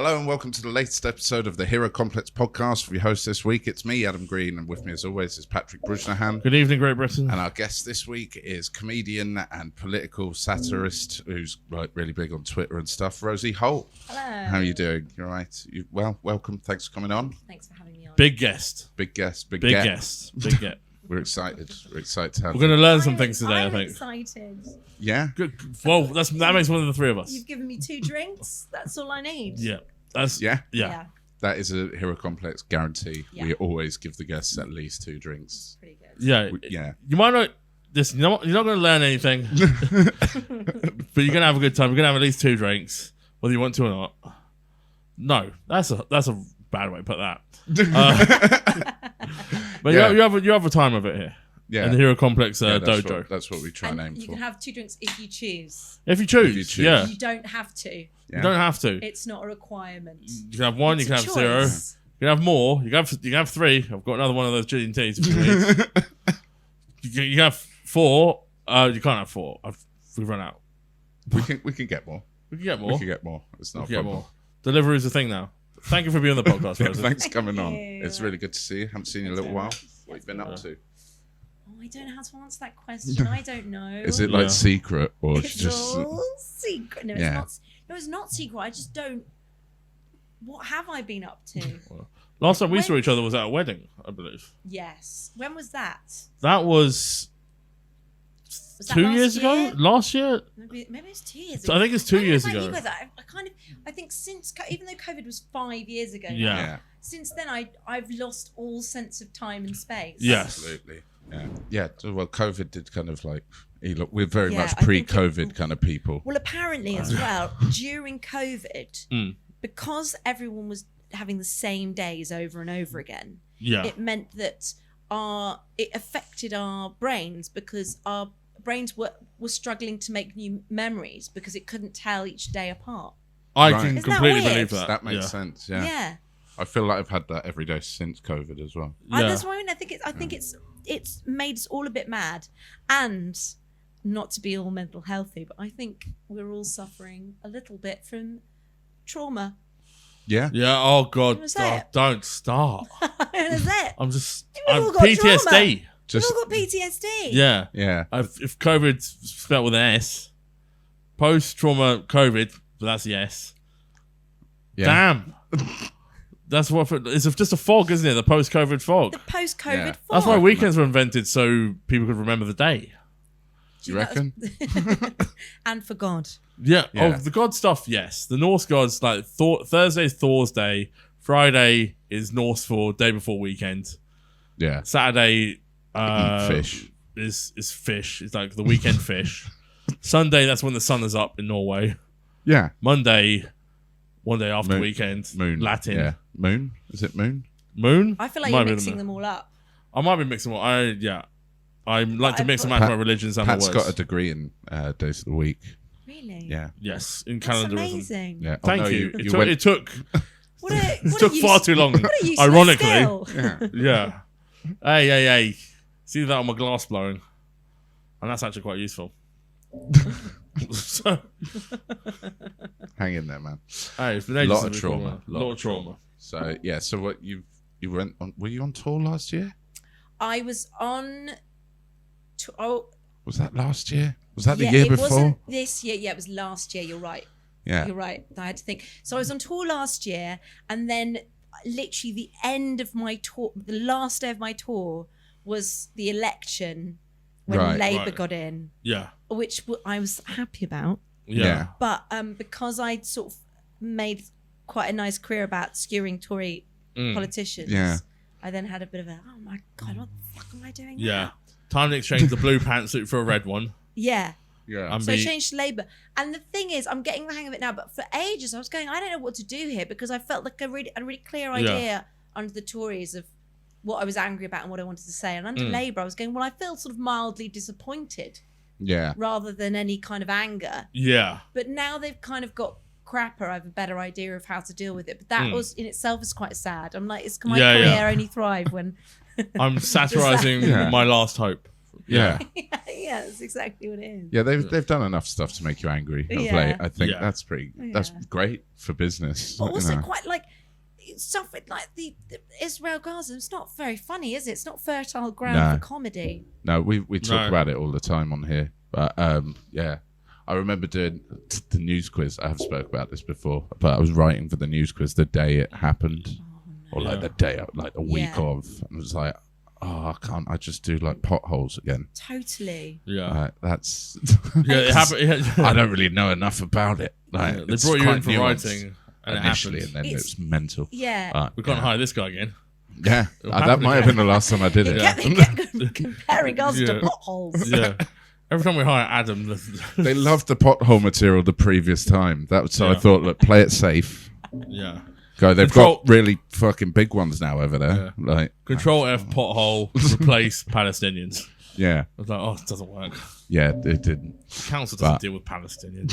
Hello and welcome to the latest episode of the Hero Complex podcast. For your host this week, it's me, Adam Green, and with me as always is Patrick Brujnahan. Good evening, Great Britain. And our guest this week is comedian and political satirist who's really big on Twitter and stuff, Rosie Holt. Hello. How are you doing? You all right? Well, welcome. Thanks for coming on. Thanks for having me on. Big guest. Big guest. Big guest. Big get. We're excited. We're excited to have We're going to you. learn some things today, I think. I'm excited. Yeah? Good. Well, that makes one of the three of us. You've given me 2 drinks. That's all I need. Yeah. That's Yeah? Yeah. That is a Hero Complex guarantee. Yeah. We always give the guests at least 2 drinks. Pretty good. Yeah. Yeah. You might not. Listen, you're not going to learn anything, but you're going to have a good time. You're going to have at least 2 drinks, whether you want to or not. No, that's a bad way to put that. But Yeah. you have a time of it here. Yeah. In the Hero Complex Yeah, dojo. That's what we try and aim you for. can have 2 drinks if you choose. If you choose. If you choose. Yeah. You don't have to. Yeah. You don't have to. It's not a requirement. You can have 1, It's you a can have 0. choice. You can have more. You can have 3. I've got another one of those gin and teas. If you need. You can have 4. You can't have 4. We've run out. We can get more. We can get more. We can get more. It's not a problem. Delivery is a thing now. Thank you for being on the podcast, Rosie. Thanks for coming on. you. It's really good to see you. Haven't seen you in a little while. What have you been up to? Oh, I don't know how to answer that question. I don't know. Is it like Yeah. secret or It's just? all secret. No, Yeah. it's not. No, it's not secret. I just don't. What have I been up to? Last time we When- saw each other was at a wedding, I believe. Yes. When was that? That was Was that 2 last years ago? year? Last year? Maybe it's 2 years So ago. I think it's 2 years I don't know ago. about you guys, I think since, even though COVID was 5 years ago, now, Yeah. since then I've lost all sense of time and space. Yes. Absolutely. Yeah. Yeah. So, well, COVID did kind of like. We're very Yeah, much I think pre-COVID kind of people. Well, apparently as well, during COVID, because everyone was having the same days over and over again, Yeah. it meant that it affected our brains because our brains were struggling to make new memories because it couldn't tell each day apart. I Right. can Isn't that completely weird? believe that. That makes yeah. sense. Yeah. Yeah. I feel like I've had that every day since COVID as well. Yeah. That's why I think it's made us all a bit mad, and not to be all mental healthy, but I think we're all suffering a little bit from trauma. Yeah. Yeah. Oh, God. wanna say it? Don't start. Is it? I'm all got PTSD. trauma. We've Just. all got PTSD. Yeah. Yeah. If COVID's spelled with an S, post-trauma COVID, but that's the S. Yeah. Damn. That's what it's just a fog, isn't it? The post-COVID fog. The post-COVID Yeah. fog. That's why weekends were invented, so people could remember the day. Do you reckon? And for God. Yeah. Yeah. Oh, the god stuff, yes. The Norse gods, like Thursday's Thor's day, Friday is Norse for day before weekend, Yeah. Saturday Eat fish. is fish. It's like the weekend fish. Sunday, that's when the sun is up in Norway. Yeah. Monday, one day after Moon. weekend, Moon. Latin. Yeah. Moon. Is it moon? Moon? I feel like Might you're be the mixing moon. them all up. I might be mixing them. I like to mix and match Pat- my religions and my Pat's words. got a degree in days of the week. Really? Yeah. Yes, in That's calendarism. amazing. Yeah. Oh, Thank no, you. went- It took What a, it what took a far use- too long. What a useless Ironically. skill. Yeah. Yeah. Hey. See that on my glass blowing? And that's actually quite useful. So, Hang in there, man. hey, it's been ages Lot since of we've trauma. done that. Lot of trauma. So yeah. So what you went on? Were you on tour last year? I was on. Was that last year? Was that the Yeah, year it before? wasn't this year. Yeah, it was last year. You're right. Yeah. You're right. I had to think. So I was on tour last year, and then literally the end of my tour, the last day of my tour, was the election when Right. Labour Right. got in, Yeah. which I was happy about. Yeah. But because I'd sort of made quite a nice career about skewering Tory politicians, Yeah. I then had a bit of a, oh my God, what the fuck am I doing Yeah. now? Time to exchange the blue pantsuit for a red one. Yeah. Yeah. I'm So I be- changed to Labour. And the thing is, I'm getting the hang of it now, but for ages I was going, I don't know what to do here, because I felt like a really clear idea under the Tories of what I was angry about and what I wanted to say. And under Labour I was going, well, I feel sort of mildly disappointed Yeah. rather than any kind of anger. Yeah. But now they've kind of got crapper, I have a better idea of how to deal with it. But that was in itself is quite sad. I'm like, can my Yeah, career yeah. only thrive when I'm satirizing Yeah. my last hope. Yeah. Yeah, that's exactly what it is. Yeah, they've done enough stuff to make you angry of Yeah. late. I think Yeah. that's great for business. But also you know. quite like stuff like the Israel Gaza. It's not very funny, is it? It's not fertile ground No. for comedy. No, we talk No. about it all the time on here. But yeah, I remember doing the news quiz. I have spoke about this before, but I was writing for the news quiz the day it happened, or like the day, like a week Yeah. of, and I was like, oh, I can't. I just do like potholes again. Totally. Yeah. That's. Yeah, it happened. I don't really know enough about it. Like, They it's brought you quite in for nuanced writing, and it initially, happened. and then it It's- was mental. Yeah. We can't hire this guy again. Yeah, It'll that happen might have again. been the last time I did it. Kept comparing Gaza Yeah. to potholes. Yeah. Every time we hire Adam, They loved the pothole material the previous time. So I Yeah. thought, look, play it safe. yeah. Go. They've Control- got really fucking big ones now over there. Yeah. Like, Control F pothole, replace Palestinians. yeah, I was like, oh, it doesn't work. yeah, it didn't. Council doesn't But- deal with Palestinians.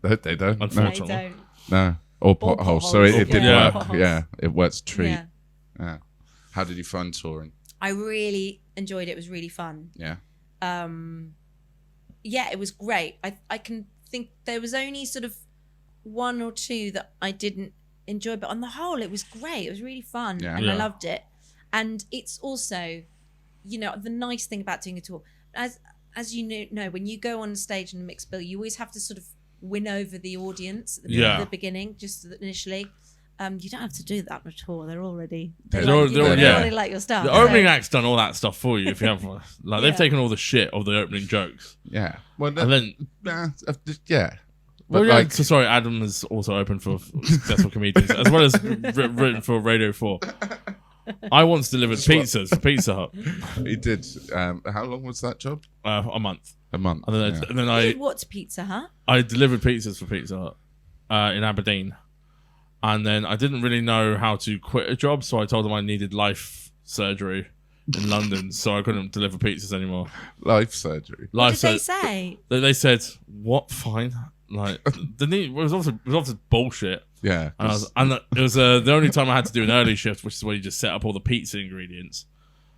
They don't. No, They Unfortunately. don't. no. Or potholes. So potholes. it did Yeah. work. Potholes. Yeah, it works a treat. Yeah. Yeah. How did you find touring? I really enjoyed it. It was really fun. Yeah. Yeah, it was great. I can think there was only sort of one or two that I didn't enjoy, but on the whole, it was great. It was really fun, Yeah. and I Yeah. loved it. And it's also, you know, the nice thing about doing a tour, as you know, when you go on stage in a mixed bill, you always have to sort of win over the audience at Yeah. the beginning, just initially. You don't have to do that on a tour. They're already They're like, already- they yeah. already like your stuff. The so- opening act's done all that stuff for you if you have like Yeah. they've taken all the shit of the opening jokes. Yeah. Well, And then yeah. well, But yeah, like, so sorry, Adam is also open for successful comedians as well as written for Radio 4. I once delivered pizzas for Pizza Hut he did. How long was that job? a month. A month. And then, yeah. and then You I did what to Pizza Hut? delivered pizzas for Pizza Hut in Aberdeen. And then I didn't really know how to quit a job, so I told them I needed life surgery in London, so I couldn't deliver pizzas anymore. Life surgery. What Life did they sur- say? they said, "What? Fine." Like it was obviously bullshit. Yeah. And it was the only time I had to do an early shift, which is where you just set up all the pizza ingredients.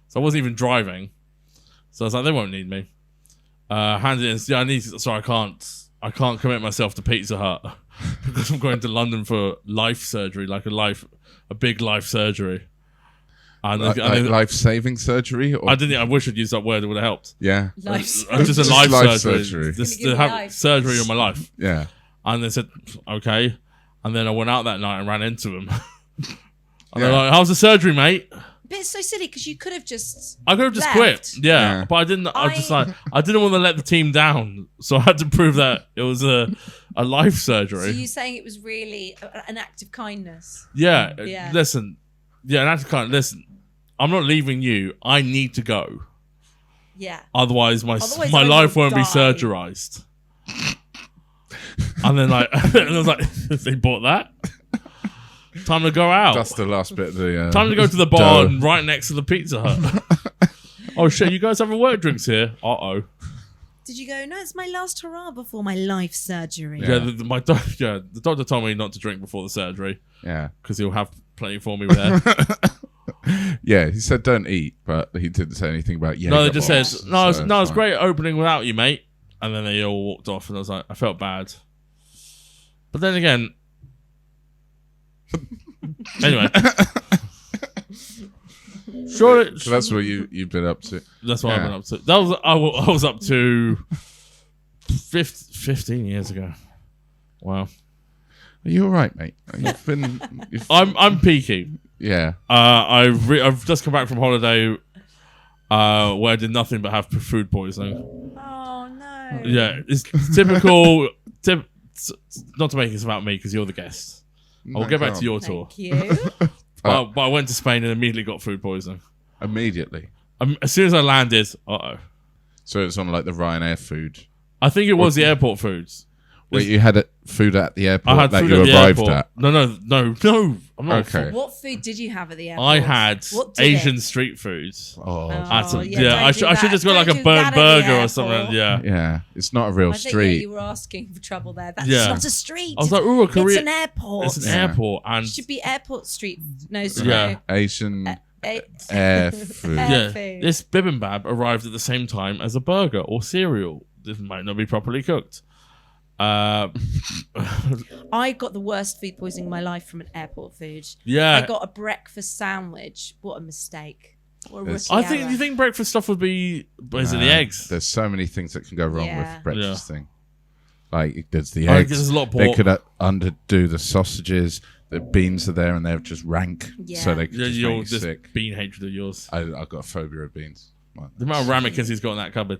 So I wasn't even driving. So I was like, they won't need me. Handed in, yeah, I need. So I can't commit myself to Pizza Hut because I'm going to London for life surgery, like a big life surgery. And Like life-saving surgery? Or? I wish I'd used that word. It would have helped. Yeah. Life Just Just a life, life surgery. surgery. Just Gonna to give me have life. surgery on my life. Yeah. And they said, okay. And then I went out that night and ran into them. And Yeah. they're like, how's the surgery, mate? But it's so silly because you could have just. I could have just Left. quit. Yeah. Yeah. But I didn't. I was just like, I didn't want to let the team down. So I had to prove that it was a life So surgery. you saying it was really an act of kindness? Yeah. Yeah. Listen. Yeah. And that's kind of, listen, I'm not leaving you. I need to go. Yeah. Otherwise, my Otherwise my I life will won't be die. surgerized. And then and I was like, they bought that. Time to go out. That's the last bit of the... Time to go to the bar dough. and right next to the Pizza Hut. Oh shit! You guys having work drinks here? Uh-oh. Did you go? No, it's my last hurrah before my life surgery. Yeah, the doctor told me not to drink before the surgery Yeah. because he'll have plenty for me there. Yeah, he said don't eat, but he didn't say anything about No, they just said bombs, no. so It's fine. great opening without you, mate. And then they all walked off, and I was like, I felt bad. But then again, anyway, sure. So that's what you've been up to. That's what Yeah. I've been up to. That was I was up to 15 years ago. Wow. Are you all right, mate? You've been... I'm peaky. yeah. I've just come back from holiday where I did nothing but have food poisoning. Oh no. Yeah, it's typical. Not to make this about me because you're the guest. I'll No, get back can't. to your tour. Thank you. But I went to Spain and immediately got food poisoning. Immediately. As soon as I landed, So it's on like the Ryanair food. I think it was the airport foods. Wait, you had food at the airport I had that food you at the arrived airport. at? No. I'm not. Okay. What food did you have at the airport? I had What did Asian it? street foods. Oh. Had some- yeah, yeah, don't I do should that. just got like Don't a do burnt that at the burger or airport. something. Yeah. Yeah, it's not a real I think street. you were asking for trouble there. That's Yeah. not a street. I was like, ooh, a it's Korean. an airport. It's an Yeah. airport, and It should be airport street. No, Yeah. no. Asian Air food. Yeah, food. this bibimbap arrived at the same time as a burger or cereal. This might not be properly cooked. I got the worst food poisoning in my life from an airport food. Yeah. I got a breakfast sandwich. What a mistake. What a rookie I think. error. Do you think breakfast stuff would be? Is it the eggs? There's so many things that can go wrong Yeah. with breakfast Yeah. thing. Like there's the I eggs. think there's a lot of They pork. could underdo the sausages. The beans are there and they're just rank, Yeah. so they could Yeah, just your make you this sick. bean hatred of yours. I've got a phobia of beans. Well, The amount of ramekins he's got in that cupboard.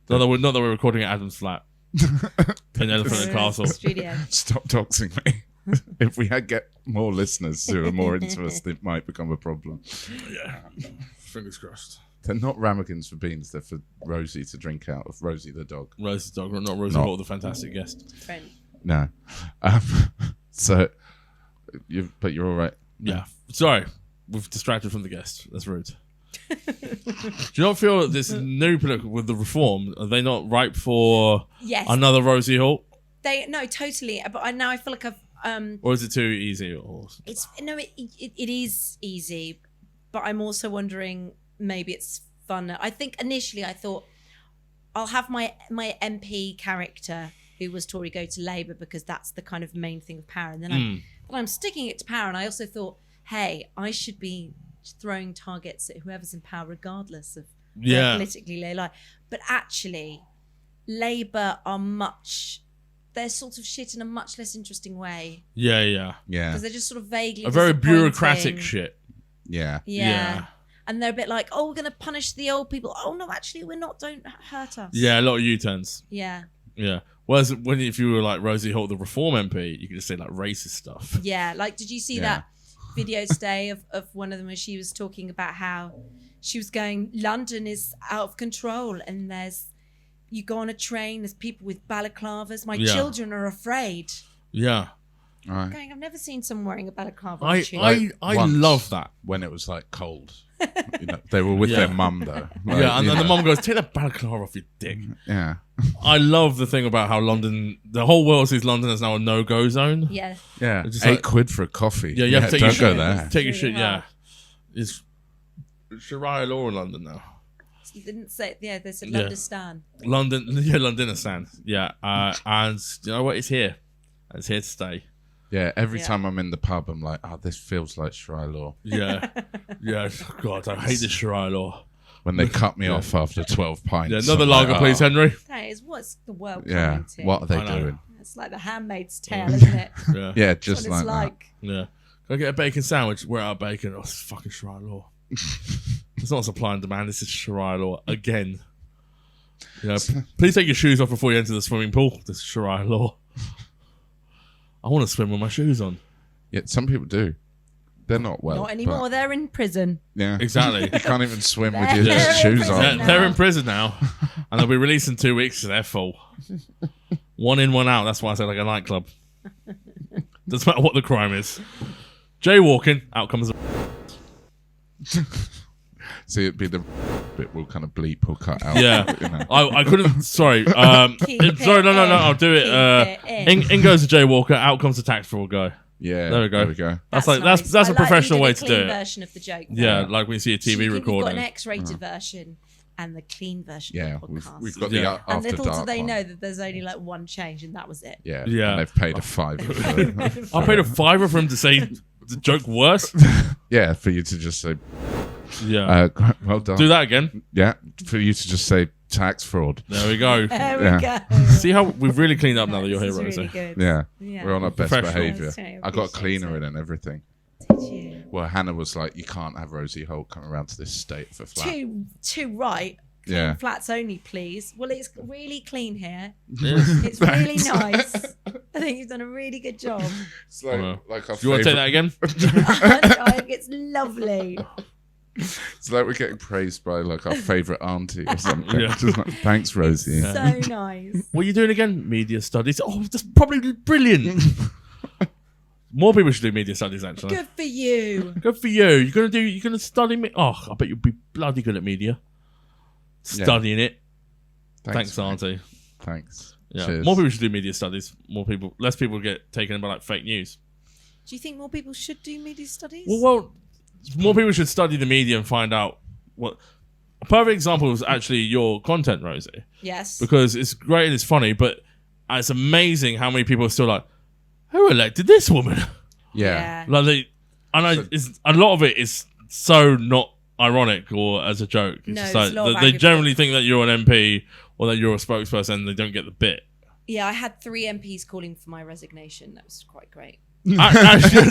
Not that we're recording at Adam's flat. An elephant in the castle. Studio. Stop doxing me. If we had get more listeners who are more into us, it might become a problem. Yeah. Fingers crossed. They're not ramekins for beans. They're for Rosie to drink out of. Rosie the dog. Rose's dog, not Rosie Not. Holt, the fantastic guest. Friend. No. So, but you're all right. Yeah. Sorry, we've distracted from the guest. That's rude. Do you not feel that this new political with the reform, are they not ripe for Yes. another Rosie Holt? No, totally. But now I feel like I've Or is it too easy? Or it is easy, but I'm also wondering maybe it's fun. I think initially I thought I'll have my MP character who was Tory go to Labour because that's the kind of main thing of power, and then I'm sticking it to power, and I also thought, hey, I should be throwing targets at whoever's in power regardless of where politically they lie. But actually, Labour are they're sort of shit in a much less interesting way Yeah. because they're just sort of vaguely A very disappointing. bureaucratic shit. Yeah. Yeah. And they're a bit like, oh, we're going to punish the old people. Oh, no, actually, we're not. Don't hurt us. Yeah, a lot of U-turns. Yeah. Yeah. Whereas if you were like Rosie Holt, the Reform MP, you could just say like racist stuff. Yeah. Like, did you see that video today of one of them where she was talking about how she was going, London is out of control and you go on a train, there's people with balaclavas. My children are afraid. Yeah. All right. Going, I've never seen someone wearing a balaclava. I once, love that. When it was like cold. They were with their mum though. Like, Yeah, and then the know. mum goes, take that balaclava off your dick. Yeah. I love the thing about how London, the whole world sees London as now a no-go zone. Yeah. Yeah. It's just £8 for a coffee. Yeah, you have to take your don't go shit. there. Take your It's shit, really yeah. hard. It's Sharia law in London now. You didn't say, they said Yeah. Londistan. Londonistan. Yeah, and you know what? It's here. It's here to stay. Yeah, every Yeah. time I'm in the pub, I'm like, oh, this feels like Sharia law. Yeah, yeah. God, I hate this Sharia law. When they cut me off after 12 pints. Yeah, another I'm lager, like, please, oh, Henry. That is, what's the world Yeah, coming to? what are they I know. doing? It's like the Handmaid's Tale, isn't it? Yeah, Yeah, That's just what it's like like. yeah. Can I get a bacon sandwich? We're out of bacon. Oh, it's fucking Sharia law. It's not supply and demand. This is Sharia law again. You know, please take your shoes off before you enter the swimming pool. This is Sharia law. I want to swim with my shoes on. Yeah, some people do. They're not well. Not anymore. but- They're in prison. Yeah, Exactly. You can't even swim with They're your in shoes prison on. now. They're in prison now, and they'll be released in 2 weeks. So they're full. One in, one out. That's why I say like a nightclub. Doesn't matter what the crime is. Jaywalking, out comes. So it'd be the bit we'll kind of bleep or cut out. Yeah, You know. I couldn't. Sorry, Keep sorry. it No. in. I'll do it. Keep it in. In goes the jaywalker. Out comes the tax fraud guy. Yeah, There we go. That's That's nice. that's I a like professional you way did to a do clean it. version of the joke. Yeah, like when you see a TV We've got recording. an X-rated version and the clean version Yeah, of the podcast. we've got Yeah. the and after little dark do they one. know that there's only like one change, and that was it. Yeah, Yeah. And they've paid a £5. I paid a £5 for him to say the joke worse. Yeah, for you to just say, Yeah, well done. do that again. Yeah, for you to just say tax fraud. There we go. There Yeah. we go. See how we've really cleaned up now that you're here, This is Rosie. really good. Yeah, Yeah. we're on our best Professional. behaviour. That's right, I got a appreciate cleaner it. in and everything. Did you? Well, Hannah was like, you can't have Rosie Holt come around to this state for flat. Too right. Clean Yeah. flats only, please. Well, it's really clean here. Yes. It's really nice. I think you've done a really good job. It's like, Well, like our Do you want to take favourite- that again? I think it's lovely. It's like we're getting praised by like our favourite auntie or something. Yeah. Just like, thanks, Rosie. So nice. What are you doing again? Media studies. Oh, that's probably brilliant. More people should do media studies, actually. Good for you. Good for you. You're gonna study me. Oh, I bet you'll be bloody good at media. Yeah. Studying it. Thanks, Thanks, Auntie. Thanks. Yeah. Cheers. More people should do media studies. Less people get taken in by like fake news. Do you think more people should do media studies? Well, more people should study the media and find out what. A perfect example was actually your content, Rosie. Yes. Because it's great and it's funny, but it's amazing how many people are still like, who elected this woman? Yeah. Like a lot of it is so not ironic or as a joke. It's just it's a lot of they angry generally people. think that you're an MP or that you're a spokesperson and they don't get the bit. Yeah, I had 3 MPs calling for my resignation. That was quite great. Actually,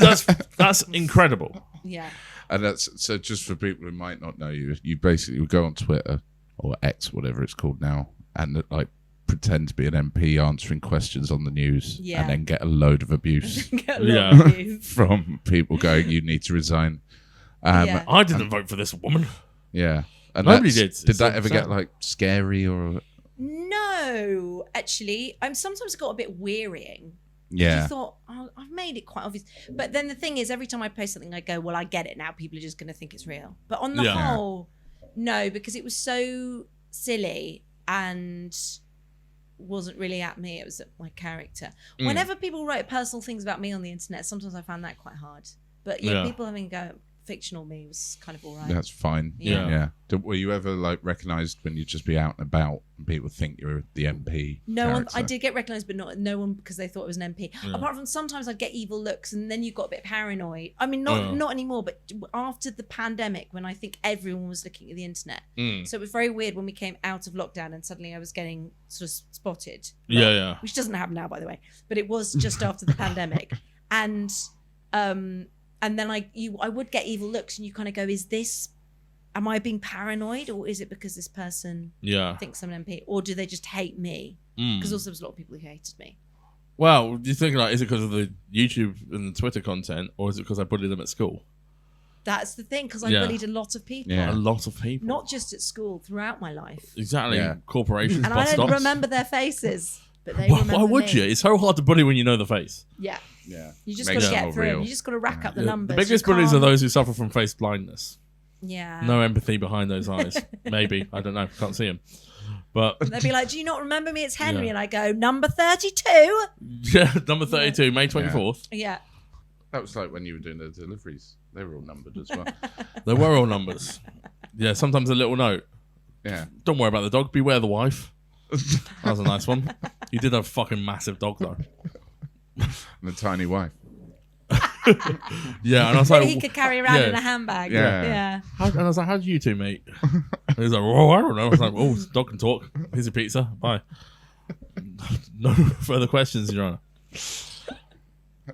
that's incredible. Yeah. And that's so. Just for people who might not know you, you basically would go on Twitter or X, whatever it's called now, and like pretend to be an MP answering questions on the news, and then get a load of abuse Get a lot of views. from people going, "You need to resign." Yeah. I didn't vote for this woman. Yeah, and Nobody did. Did that ever get like scary or? No, actually, I'm sometimes got a bit wearying. Yeah. I thought, oh, I've made it quite obvious. But then the thing is, every time I post something, I go, well, I get it now. People are just going to think it's real. But on the whole, no, because it was so silly and wasn't really at me. It was at my character. Whenever people write personal things about me on the internet, sometimes I found that quite hard. But people having go fictional me was kind of all right. That's fine. Yeah. Were you ever like recognised when you'd just be out and about and people think you're the MP? No one. character? I did get recognised, but no one because they thought it was an MP. Apart from sometimes I'd get evil looks, and then you got a bit paranoid. I mean, not anymore, but after the pandemic, when I think everyone was looking at the internet, so it was very weird when we came out of lockdown and suddenly I was getting sort of spotted. Yeah. Which doesn't happen now, by the way, but it was just after the pandemic, and then I would get evil looks, and you kind of go, am I being paranoid, or is it because this person thinks I'm an MP, or do they just hate me? Because also there was a lot of people who hated me. Well, do you think like, is it because of the YouTube and the Twitter content, or is it because I bullied them at school? That's the thing, because I bullied a lot of people. A lot of people. Not just at school, throughout my life. Exactly. Yeah. Corporations, And bus I don't stops. remember their faces, but they remember Why would me. you? It's so hard to bully when you know the face. Yeah. Yeah. You just Makes got to it get more through real. them. You just got to rack up the numbers. The biggest You bullies are can't- those who suffer from face blindness. Yeah. No empathy behind those eyes. Maybe. I don't know. Can't see them. But They'd be like, do you not remember me? It's Henry. Yeah. And I go, number 32. yeah, number 32, May 24th. Yeah. That was like when you were doing the deliveries. They were all numbered as well. They were all numbers. Yeah, sometimes a little note. Yeah. Don't worry about the dog. Beware the wife. That was a nice one. You did have a fucking massive dog though. And the tiny wife. Yeah, and I was That like, he could carry around in a handbag. Yeah. and I was like, how do you two meet? And he was like, oh, I don't know. I was like, oh, dog can talk. Here's your pizza. Bye. No further questions, Your Honor.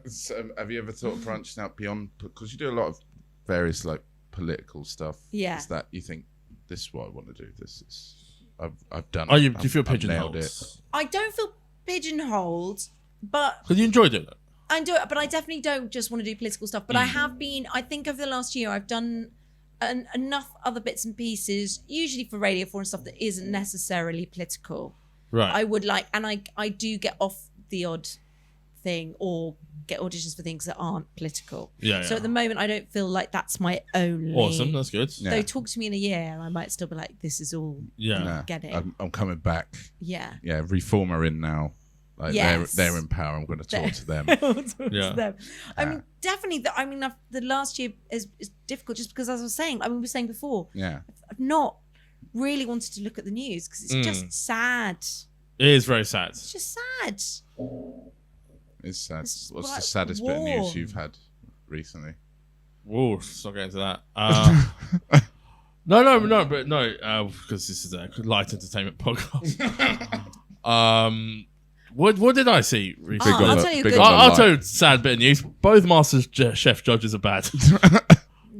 So, have you ever thought of branching out beyond? Because you do a lot of various like political stuff. Yeah. Is that you think this is what I want to do? This is I've done. Do it. you feel I've nailed pigeonholed? it. I don't feel pigeonholed, but Because you enjoy doing it. I do it, but I definitely don't just want to do political stuff. But I have been, I think over the last year, I've done enough other bits and pieces, usually for Radio 4 and stuff that isn't necessarily political. Right. I would like, and I do get off the odd thing or get auditions for things that aren't political. Yeah. So at the moment, I don't feel like that's my only. Awesome. That's good. Yeah. Though talk to me in a year, and I might still be like, this is all. Yeah. Nah, Get it. I'm coming back. Yeah. Yeah, Reform are in now. Like Yes. they're in power. I'm going to talk to them. We'll talk to Yeah. them. I mean, definitely. The last year is difficult just because, as I was saying, we were saying before, Yeah. I've not really wanted to look at the news because it's just sad. It is very sad. It's just sad. It's sad. It's What's like the saddest bit of war. news you've had recently? Whoa, let's not get into that. No, because this is a light entertainment podcast. What did I see recently? I'll tell you a big good on the I'll light. tell you a sad bit of news. Both Chef judges are bad.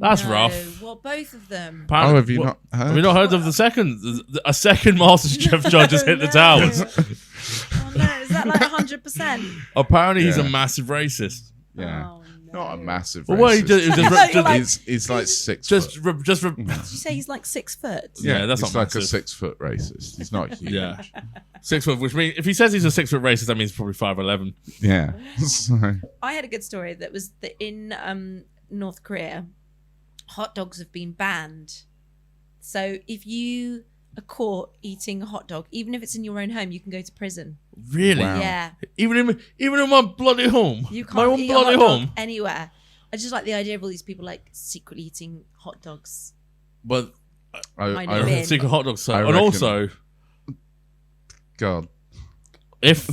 That's No, rough. Well, both of them. Oh, have you not heard? Have you not heard of the second? A second MasterChef judge has hit the towers. Oh no, is that like 100%? Apparently, he's a Yeah. massive racist. Yeah. Oh, no. Not a massive. Well, he racist. did- he was I thought you were like- he's like 6 foot. Did you say he's like 6 foot? Yeah, that's he's not like a massive. 6 foot racist. He's not huge. Yeah, 6 foot. Which means if he says he's a 6 foot racist, that means probably 5'11". Yeah. So, I had a good story that was that in North Korea, hot dogs have been banned. So if you are caught eating a hot dog, even if it's in your own home, you can go to prison. Really? Wow. Yeah, Even in my bloody home. you can't my own eat a bloody hot dog home. anywhere. I just like the idea of all these people like secretly eating hot dogs. But I secret hot dogs. And reckon- also, God. if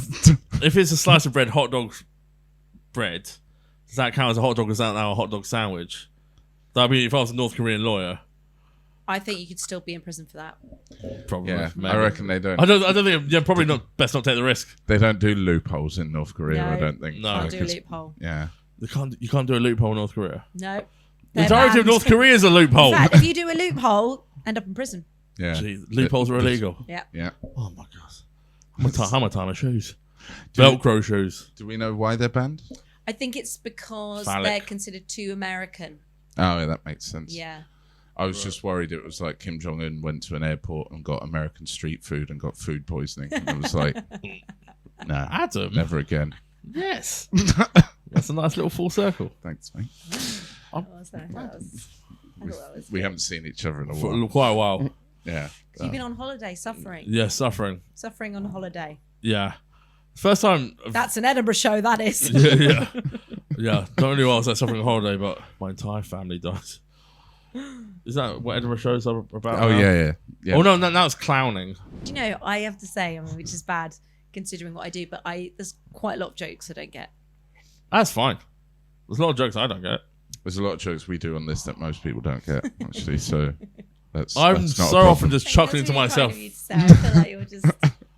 it's a slice of bread, hot dog bread, does that count as a hot dog? Is that now a hot dog sandwich? That'd be if I was a North Korean lawyer. I think you could still be in prison for that. Probably. Yeah, maybe. I reckon they don't. I don't think. Yeah, probably not. Best not take the risk. They don't do loopholes in North Korea. No. I don't think. No. Can't do a Because- loophole. Yeah. You can't do a loophole in North Korea. No. The majority of North Korea is a loophole. In fact, if you do a loophole, end up in prison. Yeah. Gee, loopholes are illegal. Yeah. Yeah. Oh my god. How am I tying my shoes? Velcro shoes. Do we know why they're banned? I think it's because Phallic. they're considered too American. Oh, yeah, that makes sense. Yeah. I was just worried it was like Kim Jong Un went to an airport and got American street food and got food poisoning. And it was like, nah, Adam. never again. Yes. That's a nice little full circle. Thanks, mate. What was that? I thought that was We good. haven't seen each other in a For while. quite a while. Yeah. You've been on holiday, suffering. Yeah, suffering. Suffering on holiday. Yeah. First time. That's an Edinburgh show, that is. Yeah. Yeah. Not only was I suffering on holiday, but my entire family died. Is that what Edinburgh shows are about? Oh, now? yeah. Oh, no, now it's clowning. Do you know, I have to say, which is bad considering what I do, but there's quite a lot of jokes I don't get. That's fine. There's a lot of jokes I don't get. There's a lot of jokes we do on this that most people don't get, actually. So that's I'm that's not a so often problem. just chuckling to myself. I feel like you're just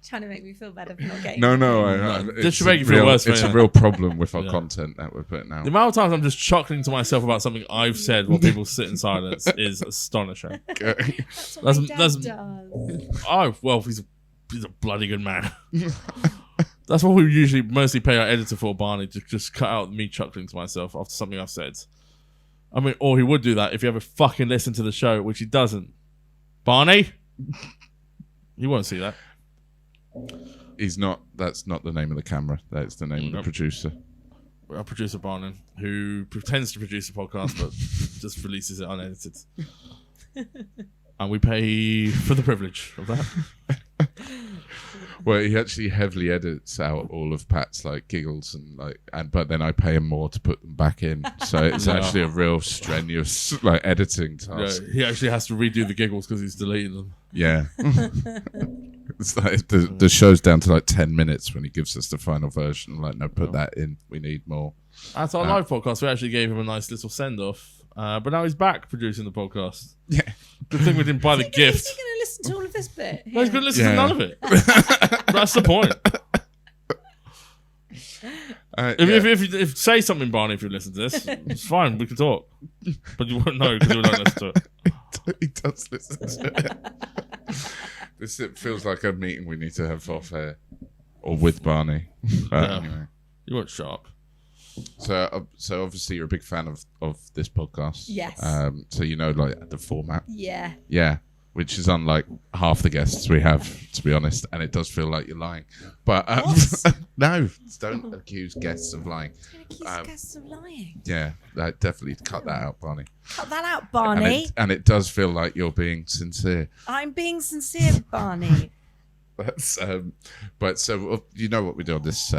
trying to make me feel better for not getting No, No, it's this should a make you feel real- worse, It's a mate. real problem with our Yeah. content that we're putting out. The amount of times I'm just chuckling to myself about something I've said while people sit in silence is astonishing. That's what That's- my dad that's- does. Oh, well, he's a bloody good man. That's what we usually mostly pay our editor for, Barney, to just cut out me chuckling to myself after something I've said. I mean, or he would do that if he ever fucking listened to the show, which he doesn't. Barney? You won't see that. He's not. That's not the name of the camera. That's the name of the Nope. producer. Our producer, Barney, who pretends to produce a podcast but just releases it unedited. And we pay for the privilege of that. Well, he actually heavily edits out all of Pat's like giggles but then I pay him more to put them back in. So it's Yeah. actually a real strenuous like editing Yeah, task. he actually has to redo the giggles because he's deleting them. Yeah. It's like the show's down to like 10 minutes when he gives us the final version. I'm like, no, put that in. We need more. At our live podcast, we actually gave him a nice little send-off. But now he's back producing the podcast. Yeah. Good thing we didn't buy the Is gift. he going to listen to all of this bit? No, he's going to listen Yeah. to none of it. That's the point. If say something, Barney, if you listen to this, it's fine. We can talk. But you won't know because you don't listen to it. He does listen to it. It feels like a meeting we need to have off air or with Barney. But Yeah. anyway. You weren't sharp. So obviously you're a big fan of this podcast. Yes. So you know like the format. Yeah. Yeah. Which is unlike half the guests we have, to be honest, and it does feel like you're lying. But What? no, don't accuse guests of lying. You're going to accuse guests of lying. Yeah, definitely cut that out, Barney. Cut that out, And Barney. it does feel like you're being sincere. I'm being sincere, Barney. That's but so you know what we do on this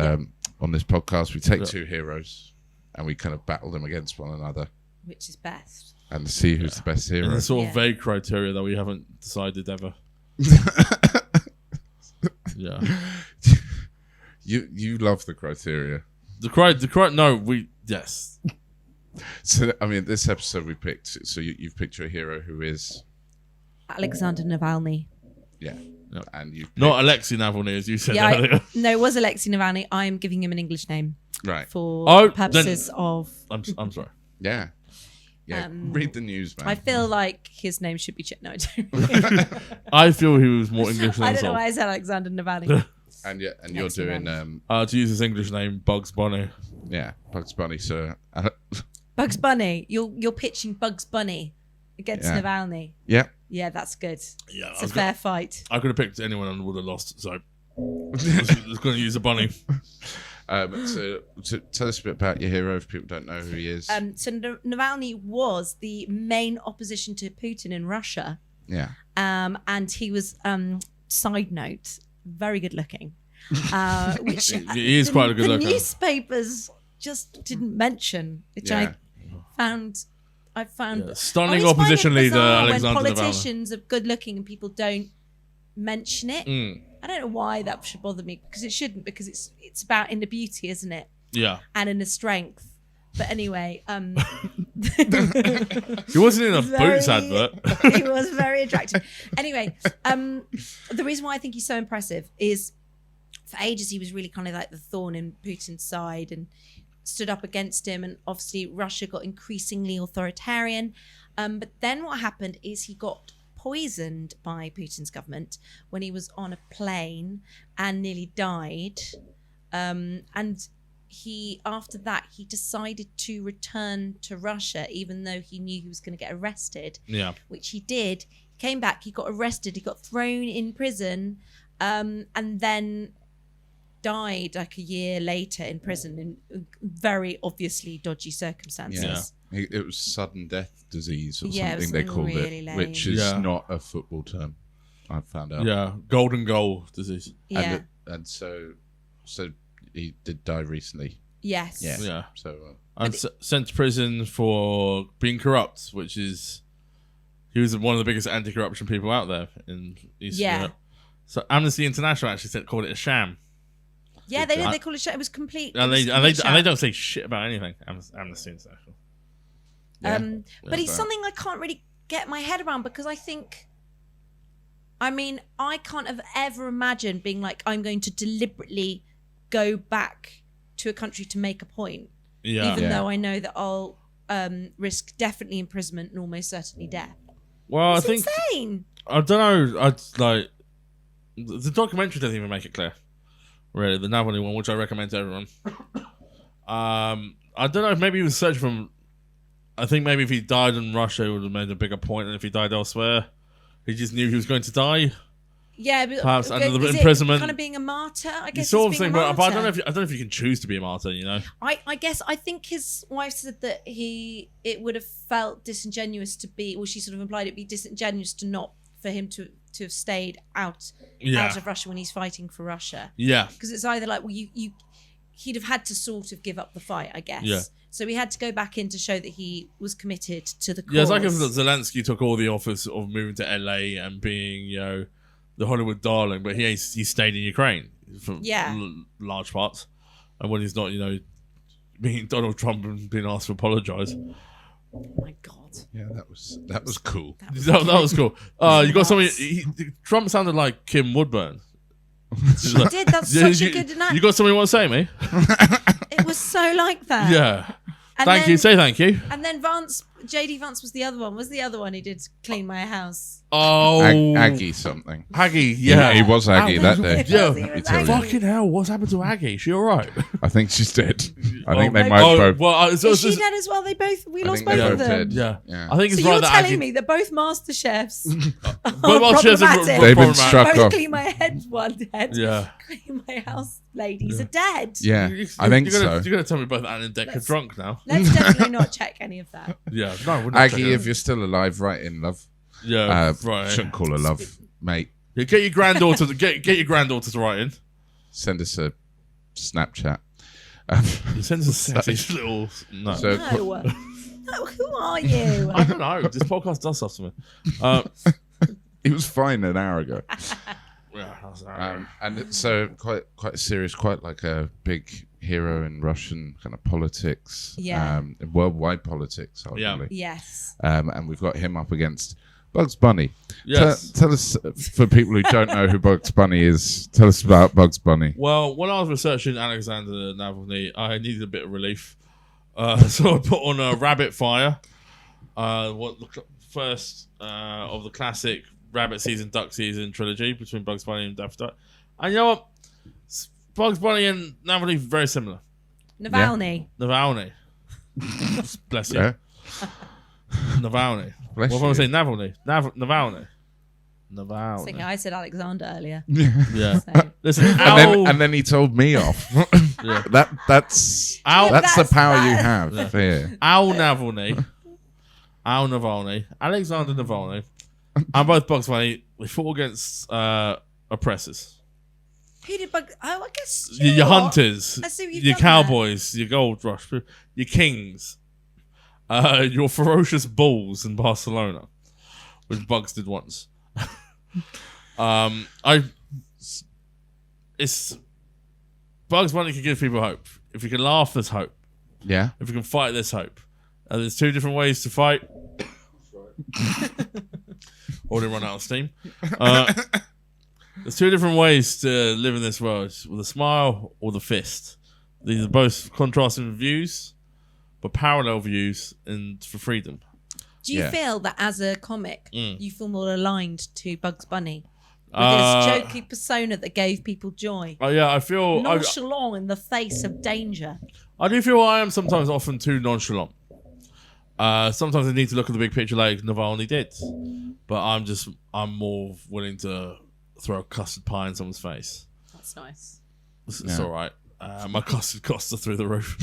podcast? We take two heroes and we kind of battle them against one another Which is best. and see who's the best And hero. the sort of Yeah. vague criteria that we haven't decided ever. Yeah. You love the criteria. Yes. So I mean, this episode we picked. So you've picked your hero who is Alexander Navalny. and you Not Alexei Navalny, as you said Yeah, earlier. no, it was Alexei Navalny. I am giving him an English name right. for Oh, purposes of. I'm sorry. Yeah. Read the news, man. I feel like his name should be. No, I don't. I feel he was more English than I don't know himself. why I said Alexander Navalny. and you're Thanks, doing man. To use his English name, Bugs Bunny. Bugs Bunny. So Bugs Bunny. You're pitching Bugs Bunny against Yeah. Navalny. yeah. Yeah, that's good. Yeah, It's a fair fight. I could have picked anyone and would have lost, so I was going to use a bunny. So tell us a bit about your hero if people don't know who he is. So Navalny was the main opposition to Putin in Russia. Yeah. And he was, side note, very good looking. Which He is quite a good the looker. newspapers just didn't mention, which Yeah. found stunning I always find it opposition leader bizarre when Alexander Navalny. politicians are good looking and people don't mention it. I don't know why that should bother me, because it shouldn't, because it's about inner beauty, isn't it? Yeah. And inner strength. But anyway, he wasn't in a Boots advert. He was very attractive. Anyway, the reason why I think he's so impressive is for ages he was really kind of like the thorn in Putin's side and stood up against him, and obviously Russia got increasingly authoritarian. But then what happened is he got poisoned by Putin's government when he was on a plane and nearly died. And after that he decided to return to Russia, even though he knew he was going to get arrested. Yeah, which he did. He came back, he got arrested, he got thrown in prison, and then died like a year later in prison in very obviously dodgy circumstances. Yeah. It was sudden death disease or yeah, something they called really it, lame. which is not a football term, I found out. Yeah, golden goal disease. Yeah. And so he did die recently. Yes. Yeah. So and sent to prison for being corrupt, which is he was one of the biggest anti-corruption people out there in Eastern Europe. So Amnesty International actually called it a sham. Yeah, they did. They call it sham. It was complete. And they don't say shit about anything. Amnesty International. But he's something I can't really get my head around, because I can't have ever imagined being like, I'm going to deliberately go back to a country to make a point, even though I know that I'll risk definitely imprisonment and almost certainly death. Well, it's I think insane. I don't know. The documentary doesn't even make it clear. Really, the Navalny one, which I recommend to everyone. I don't know if maybe he was searching from. I think maybe if he died in Russia, it would have made a bigger point, and if he died elsewhere, he just knew he was going to die. Yeah, but perhaps under the imprisonment, kind of being a martyr. I guess sort of thing, but I don't know if you can choose to be a martyr. You know, I think his wife said that it would have felt disingenuous to be. Well, she sort of implied it'd be disingenuous for him to have stayed out of Russia when he's fighting for Russia. Yeah, because it's either like, well, he'd have had to sort of give up the fight, I guess. Yeah. So he had to go back in to show that he was committed to the cause. Yeah, it's like if Zelensky took all the offers of moving to LA and being, the Hollywood darling, but he stayed in Ukraine for large parts. And when he's not, being Donald Trump and being asked to apologise. Oh my God. Yeah, that was cool. That was cool. You got something. Trump sounded like Kim Woodburn. She did. That's such a good night. You got something you want to say, me? It was so like that. Yeah. Thank you. Say thank you. And then JD Vance was the other one. Was the other one who did clean my house? Oh, Aggie something. Aggie, yeah, he was Aggie that day. Yeah, fucking hell, what's happened to Aggie? Is she all right? I think she's dead. I think they might both. Well, is she dead as well? We lost both of them. Yeah. I think it's so right you're that telling me that both Master Chefs they've been struck off. Clean my head, clean my house ladies are dead. Yeah, I think so. You're going to tell me both Anne and Deck are drunk now? Let's definitely not check any of that. Yeah, no, Aggie, if you're still alive, write in, love. Yeah, right. Shouldn't call her love, mate. Yeah, get your granddaughter your granddaughter to write in. Send us a Snapchat. Send us a sexy little. No. No, who are you? I don't know. This podcast does stuff to me. He was fine an hour ago. Yeah, and it's so quite serious, quite like a big hero in Russian kind of politics, worldwide politics, arguably. Yes. And we've got him up against Bugs Bunny. Yes. Tell us, for people who don't know who Bugs Bunny is, tell us about Bugs Bunny. Well, when I was researching Alexander Navalny, I needed a bit of relief. So I put on a Rabbit Fire, first of the classic Rabbit season, Duck season trilogy between Bugs Bunny and Daffy Duck. And you know what? Bugs Bunny and Navalny very similar. Navalny. Bless you. Yeah. Navalny. What am I saying? Navalny. Navalny. I said Alexander earlier. Yeah. So. Listen, and then he told me off. Yeah. That's the power you have here. Al Navalny, Alexander Navalny, and both Bugs Bunny, we fought against oppressors. Who did I guess your hunters, your cowboys, your gold rush, your kings, Your ferocious bulls in Barcelona, which Bugs did once. It's Bugs Bunny can give people hope. If you can laugh, there's hope. Yeah. If you can fight, there's hope. There's 2 different ways to fight. Already run out of steam. There's 2 different ways to live in this world: with a smile or the fist. These are both contrasting views, but parallel views and for freedom. Do you feel that as a comic, you feel more aligned to Bugs Bunny? With this jokey persona that gave people joy. Oh yeah, I feel nonchalant in the face of danger. I do feel I am sometimes often too nonchalant. Sometimes I need to look at the big picture like Navalny did, but I'm more willing to throw a custard pie in someone's face. That's nice. It's all right. My custard costs are through the roof.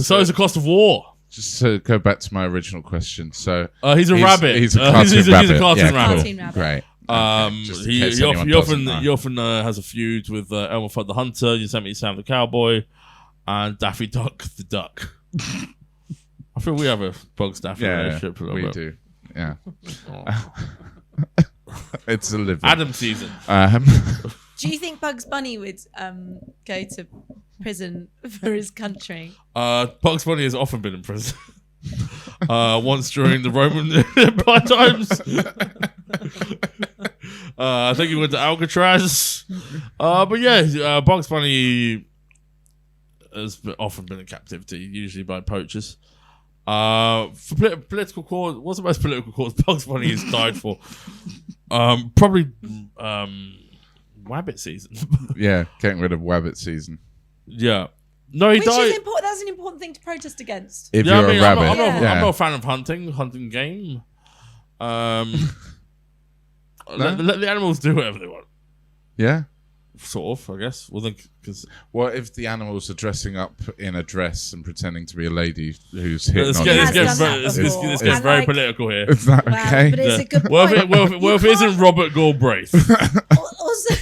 So is the cost of war. Just to go back to my original question, so he's a rabbit. He's a cartoon rabbit. He's a cartoon rabbit. Cartoon rabbit. Great. He often has a feud with Elmer Fudd the Hunter, Yosemite Sam the Cowboy, and Daffy Duck the Duck. I feel we have a Bugs Daffy relationship a little bit. We do. Yeah. It's a living. Adam season. Do you think Bugs Bunny would go to prison for his country? Bugs Bunny has often been in prison. Once during the Roman Empire times. I think he went to Alcatraz. But yeah, Bugs Bunny has often been in captivity, usually by poachers. For political cause, what's the most political cause Bugs Bunny has died for? Probably Wabbit season. Yeah, getting rid of Wabbit season. Yeah. No, he Which died. is important. That's an important thing to protest against. If you're a rabbit. I'm not a fan of hunting game. Let the animals do whatever they want. Yeah. Sort of, I guess. Well, then, what if the animals are dressing up in a dress and pretending to be a lady who's hitting on This gets very political here. Is that okay? But it's a good point. Well, if it isn't Robert Galbraith, Also,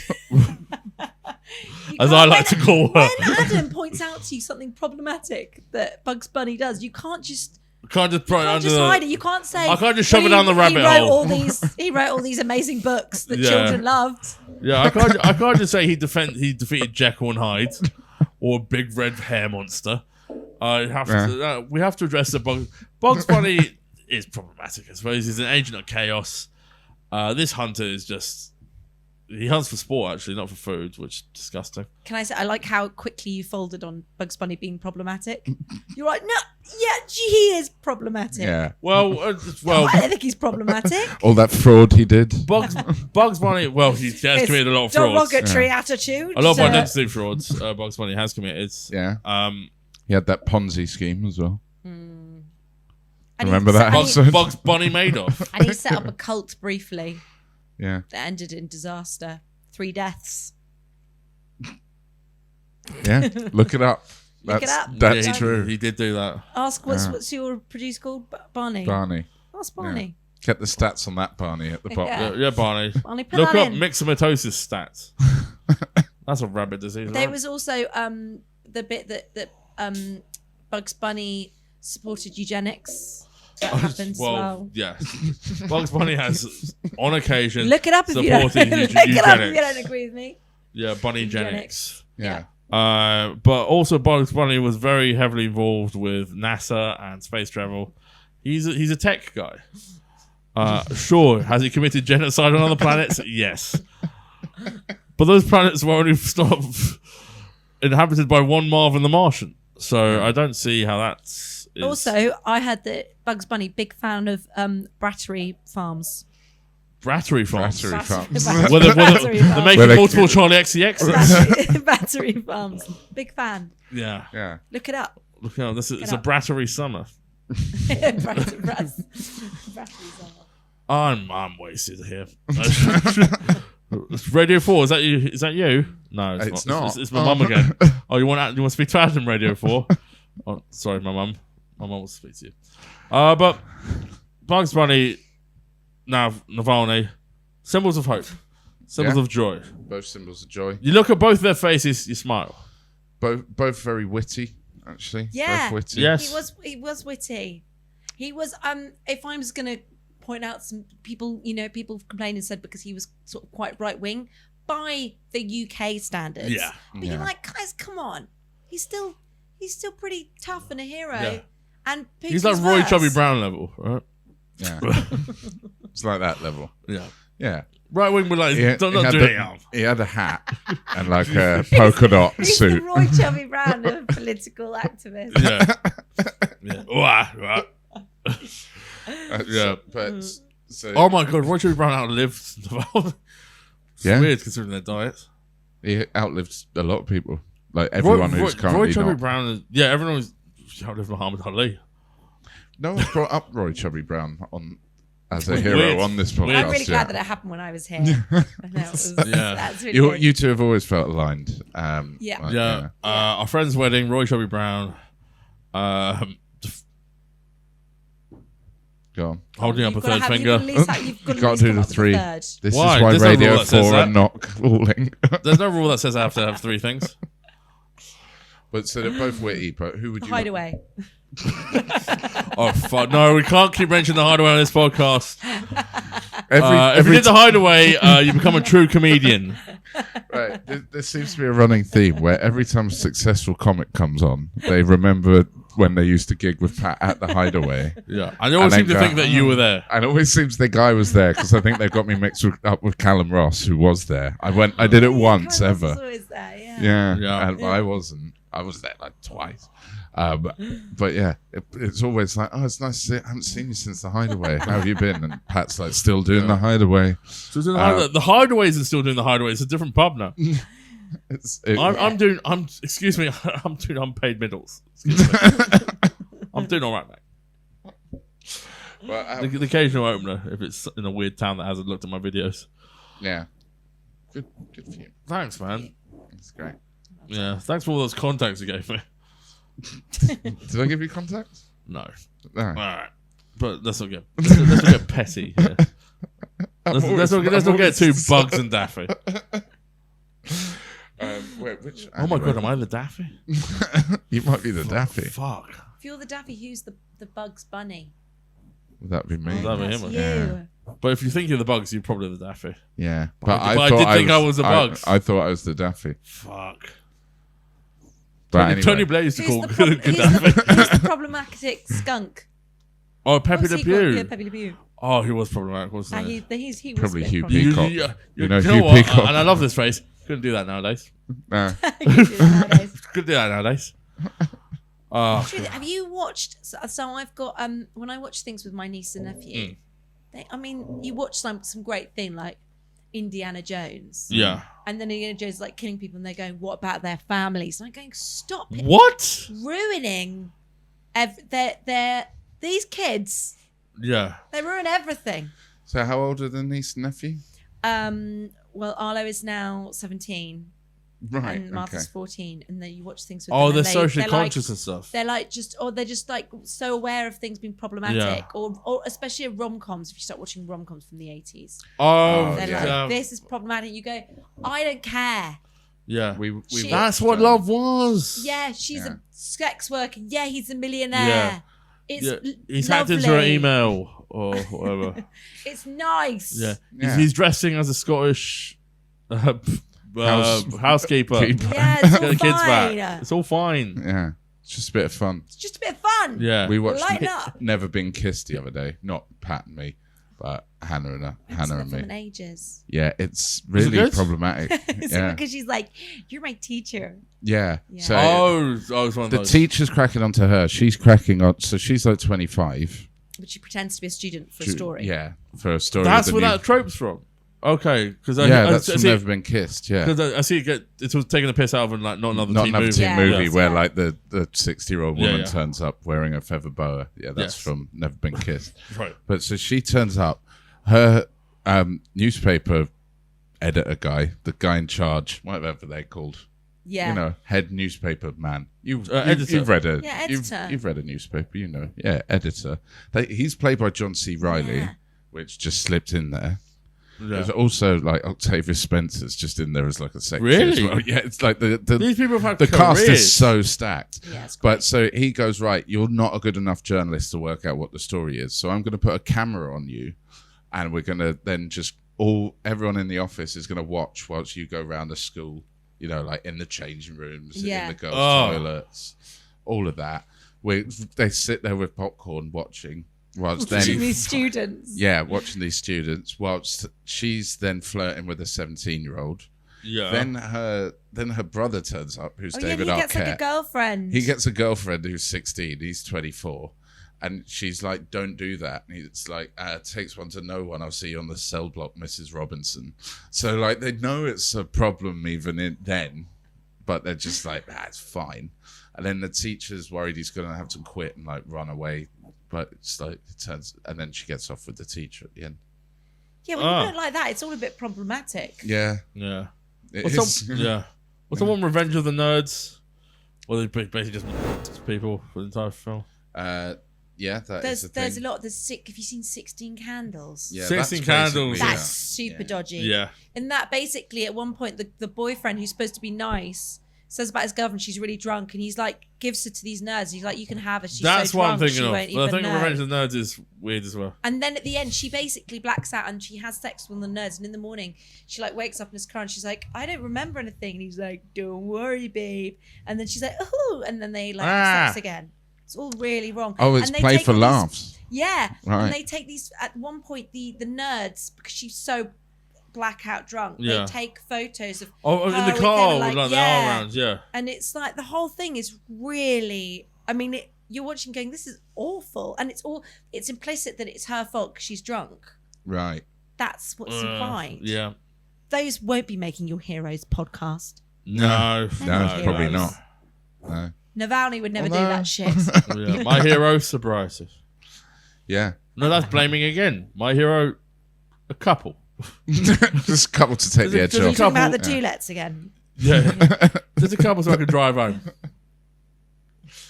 as I like to call her. When Adam points out to you something problematic that Bugs Bunny does, you can't just hide it. You can't say I can't just shove it down the rabbit hole. He wrote all these amazing books that children loved. Yeah, I can't just say he defeated Jekyll and Hyde or Big Red Hair Monster. We have to address the Bugs Bunny is problematic. I suppose he's an agent of chaos. This hunter is just. He hunts for sport, actually, not for food, which is disgusting. Can I say, I like how quickly you folded on Bugs Bunny being problematic. You're like, no, he is problematic. Yeah. Well, I don't think he's problematic. All that fraud he did. Bugs Bunny, well, he has committed a lot of frauds. Derogatory attitude. A lot of identity frauds Bugs Bunny has committed. Yeah. He had that Ponzi scheme as well. Mm. Remember that episode? Bugs Bunny Madoff. And he set up a cult briefly. Yeah. That ended in disaster. 3 deaths. Yeah. Look it up. That's true. He did do that. Ask what's your producer called? Barney. Ask Barney. Yeah. Get the stats on that, Barney, at the bottom. Yeah, Barney. Look up myxomatosis stats. That's a rabbit disease. There was also the bit that Bugs Bunny supported eugenics. That happens well. Yes. Bugs Bunny has, on occasion, look it up if you don't. Agree with me. Yeah, Bunny Eugenics. Yeah. But also Bugs Bunny was very heavily involved with NASA and space travel. He's a tech guy. Sure, has he committed genocide on other planets? Yes. But those planets were only inhabited by one Marvin the Martian. So I don't see how that's. Also, I heard that Bugs Bunny, big fan of Brattery Farms. Brattery Farms? They're making multiple Charlie XCX? Battery Farms. Big fan. Yeah. Look it up. It's a Brattery summer. Brattery summer. I'm wasted here. Radio 4, is that you? No, it's not. It's my mum again. Oh, you want to speak to Adam, Radio 4? Oh, sorry, my mum. My mum will speak to you. But Bugs Bunny, now Navalny, symbols of hope, symbols of joy. Both symbols of joy. You look at both their faces, you smile. Both very witty. actually. Yeah. Both witty. Yes. He was witty. He was if I'm just gonna point out some people, people complained and said because he was sort of quite right wing by the UK standards. Yeah. But you're like, guys, come on. He's still pretty tough and a hero. Yeah. And Putin's He's like Roy worse. Chubby Brown level, right? Yeah. It's like that level. Yeah. Yeah. Right wing, but like, don't had do it. He had a hat and like a polka dot He's suit. the Roy Chubby Brown of political activists. Yeah. Yeah. Yeah. But so Oh my god, Roy Chubby Brown outlived Navalny. It's weird considering their diets. he outlived a lot of people. Like everyone who's currently Roy Chubby not. Brown is, everyone was outlived Muhammad Ali. No one's brought up Roy Chubby Brown as a Weird. hero on this podcast. I'm really glad that it happened when I was here. That's really good. You two have always felt aligned. Yeah. like, Our friend's wedding, Roy Chubby Brown. Go on. Holding up a You've gotta third have- finger. You've got to Can't do the three. Third. This Why? is why There's no rule Radio that says 4 that. are not calling. There's no rule that says I have to have three things. But so they're both witty. But who would you? Hideaway. Oh fuck! No, we can't keep mentioning the Hideaway on this podcast. If Every you did the Hideaway, you become a true comedian. right. There seems to be a running theme where every time a successful comic comes on, they remember when they used to gig with Pat at the Hideaway. Yeah, I always And seem to then think that you were there. And it always seems the guy was there because I think they've got me mixed up with Callum Ross, who was there. I did it once Kind of ever. was always there, yeah. Yeah. And I wasn't. I was there like twice. But yeah, it's always like, oh, it's nice to see. I haven't seen you since the Hideaway. How have you been? And Pat's like, still doing the Hideaway. So the Hideaway isn't still doing the Hideaway. It's a different pub now. I'm doing unpaid middles. Excuse me. I'm doing all right, mate. But, The occasional opener, if it's in a weird town that hasn't looked at my videos. yeah. Good for you. Thanks, man. That's great. Yeah, thanks for all those contacts you gave me. Did I give you contacts? No. No. All right. But let's not get petty here. Let's not get too Bugs and Daffy. Wait, which? Oh my god, am I the Daffy? You might be the Daffy. Fuck. If you're the Daffy, who's the Bugs Bunny? Would that be me? Would that be That's him? you. Yeah. But if you think you're the Bugs, you're probably the Daffy. Yeah. But I did think I was the Bugs. I thought I was the Daffy. Fuck. But Tony anyway. Blair used to Who's call the, Gaddafi. who's the problematic skunk? Oh, Pepe What's Le he called? Yeah, Pew. Pepe Le Pew. Oh, he was problematic, wasn't he? He was Probably a bit Hugh problematic. Peacock. You You know know Hugh what? Peacock. And I love this phrase. Couldn't do that nowadays. Nah. Couldn't do it nowadays. Couldn't do that nowadays. Actually, have you watched? So I've got when I watch things with my niece and nephew, you watch some great thing like Indiana Jones. Yeah. And then Indiana Jones is like killing people, and they're going, "What about their families?" And I'm going, "Stop it! What? Ruining these kids. Yeah. They ruin everything." So how old are the niece and nephew? Well, Arlo is now 17. Right. And Martha's Okay. 14, and then you watch things with Oh, them. they're and socially they're conscious and stuff. They're like they're just like so aware of things being problematic, Yeah. or especially rom-coms. If you start watching rom-coms from the 80s, Oh, they're yeah. like, this is problematic. You go, I don't care. yeah. We That's what love was. Yeah, she's Yeah. a sex worker. Yeah, he's a millionaire. Yeah. It's Yeah. He's hacked into lovely. her email or whatever. It's nice. Yeah. Yeah. He's dressing as a Scottish housekeeper. Yeah, it's all Get the kids fine. back. It's all fine. Yeah. It's just a bit of fun. It's just a bit of fun. Yeah. We watched Lighten up. Never Been Kissed the other day. Not Pat and me, but Hannah and in me. ages. Yeah, it's it really good? problematic. Yeah. Because she's like, you're my teacher. Yeah. Yeah. So Oh, it's one of the those. teacher's cracking onto her. She's cracking on. So she's like 25. But she pretends to be a student for a story. Yeah, for a story. That's with where a new- that trope's from. Okay, because Yeah, that's from Never Been Kissed. Yeah. I see it was taking the piss out of and like not another Not teen another movie. teen Yeah. movie Yeah. where like the 60-year-old woman Yeah. turns up wearing a feather boa. Yeah, that's Yes. from Never Been Kissed. Right. But so she turns up, her newspaper editor guy, the guy in charge, whatever they're called, Yeah. you know, head newspaper man. Editor. You've read a Yeah, you've, editor. you've read a newspaper, you know. Yeah, editor. He's played by John C. Reilly, Yeah. which just slipped in there. There's also like Octavia Spencer's just in there as like a section Really? as well. Yeah, it's like the These people have the cast careers. is so stacked. Yeah, it's great. But so he goes, right, you're not a good enough journalist to work out what the story is. So I'm going to put a camera on you, and we're going to then just everyone in the office is going to watch whilst you go around the school, you know, like in the changing rooms, in the girls' toilets, all of that. They sit there with popcorn watching. Whilst Watching then, these students. yeah, watching these students, whilst she's then flirting with a 17-year-old. Yeah. Then her brother turns up, who's Oh, David yeah, he Arquette. gets like a girlfriend. He gets a girlfriend who's 16. He's 24. And she's like, don't do that. And it's like, takes one to know one. I'll see you on the cell block, Mrs. Robinson. So, like, they know it's a problem even then, but they're just like, it's fine. And then the teacher's worried he's going to have to quit and, like, run away. But it's like, it turns, and then she gets off with the teacher at the end. Yeah, when you put it like that, it's all a bit problematic. Yeah. Yeah. It What's is. the one, Revenge of the Nerds? Well, they basically just people for the entire film. Yeah, There's a thing. a lot. Have you seen 16 Candles? Yeah, 16 that's Candles. basically- That's super dodgy. Yeah. In that, basically, at one point, the boyfriend who's supposed to be nice says about his girlfriend she's really drunk, and he's like, gives her to these nerds. He's like, you can have her. She's That's so what drunk, I'm she thinking won't of. even But I think know. Revenge of the Nerds is weird as well. And then at the end, she basically blacks out and she has sex with one of the nerds. And in the morning, she like wakes up in his car and she's like, I don't remember anything. And he's like, don't worry, babe. And then she's like, oh, and then they like have sex again. It's all really wrong. Oh, it's And they play take for all these- laughs. Yeah. Right. And they take these, at one point, the nerds, because she's so blackout drunk, Yeah. they take photos of Oh, in her the with car them, with like the yeah. arm rounds, yeah. And it's like the whole thing is really, I mean, you're watching going, this is awful. And it's implicit that it's her fault because she's drunk. Right. That's what's implied. Yeah. Those won't be making your heroes podcast. No. No, probably not. No. Navalny would never Oh, do no. that shit. Yeah. My hero, sobriety. Yeah. No, that's blaming again. My hero, a couple. Just a couple to take the edge There's a You're off. talking about the couple- Dulets again. Yeah. Just a couple so I can drive home.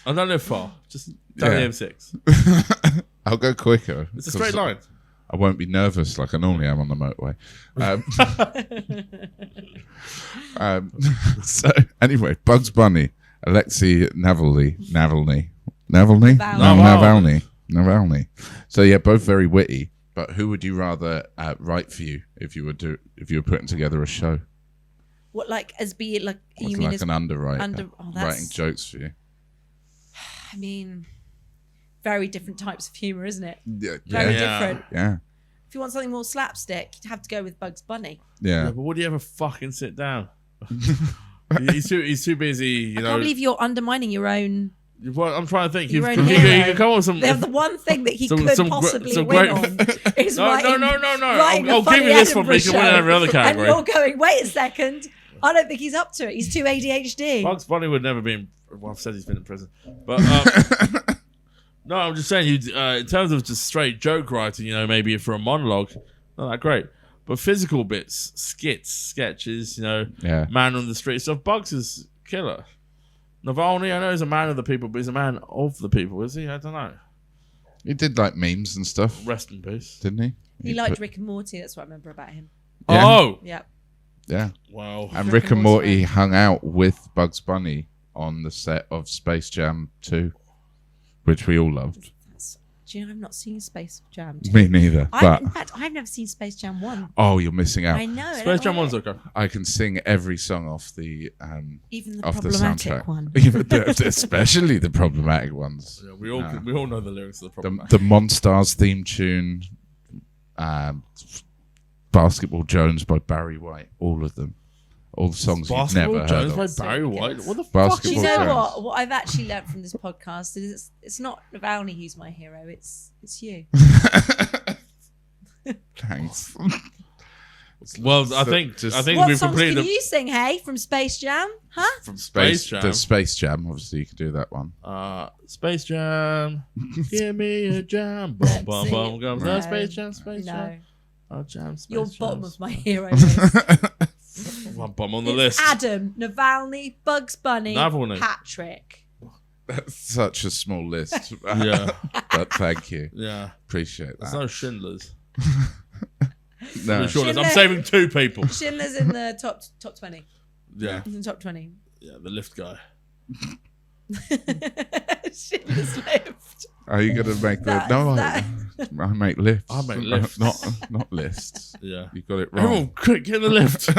I don't live far. Just down Yeah. the M6. I'll go quicker. It's a straight 'cause line. I won't be nervous like I normally am on the motorway. So anyway, Bugs Bunny, Alexei Navalny. So yeah, both very witty. But who would you rather write for you if you were putting together a show? What, like, as be like, you Like mean as, an underwriter, that's- writing jokes for you. I mean, very different types of humour, isn't it? Yeah, Very Yeah. different. yeah, If you want something more slapstick, you'd have to go with Bugs Bunny. Yeah, yeah. but would you ever fucking sit down? he's too busy, you I know. can't believe you're undermining your own. Well, I'm trying to think. Your You own can hero. come on with some. They have the one thing that he Some- could some gr- possibly some win great- on is No. writing I'll a give funny you this one, but you Edinburgh can win show. every other And category. you're going, wait a second. I don't think he's up to it. He's too ADHD. Bugs Bunny would never be in. Well, I've said he's been in prison, but no, I'm just saying. You, in terms of just straight joke writing, you know, maybe for a monologue, not that great. But physical bits, skits, sketches, you know, Yeah. man on the street stuff. Bugs is killer. Navalny, I know he's a man of the people, but he's a man of the people, is he? I don't know. He did like memes and stuff, Rest in peace. didn't he? He liked put- Rick and Morty. That's what I remember about him. Yeah. Oh, Yeah. Yeah. wow. And Rick Rick and and Morty. Morty hung out with Bugs Bunny on the set of Space Jam 2, which we all loved. Do you know I've not seen Space Jam? Me neither. In But fact, I've never seen Space Jam 1. oh, you're missing out. I know. I Space don't Jam like 1's it. okay. I can sing every song off the Even the off the problematic soundtrack, one. Even especially the problematic ones. Yeah, we all know the lyrics of the problem. The Monstars theme tune, Basketball Jones by Barry White, all of them, all the songs you've Basketball never Jones heard by of. So Barry good. White. What the Basketball fuck Do is you know Jones. what? What I've actually learnt from this podcast is it's not Navalny who's my hero. It's you. Thanks. Well, I think What we've songs completed can the you sing? Hey, from Space Jam, huh? from Space Jam. The Space Jam, obviously you could do that one. Space Jam. Give me a jam. Bum, Let's bum, see bum, it. bum. No. Space Jam, Space No, Jam. Oh, jam, Space you're Jam. bottom of my hero list. One bum on the It's list. Adam, Navalny, Bugs Bunny, Navalny. Patrick. That's such a small list. Yeah, But thank you. yeah. Appreciate There's that. no Schindlers. No. The short list. I'm Schindler- saving 2 people. Schindler's in the top 20. Yeah. He's in the top 20. Yeah, the lift guy. Schindler's Lift. Are you gonna make the? I make lifts. I make lifts. Not lists. Yeah. You got it wrong. Everyone, quick, get in the lift.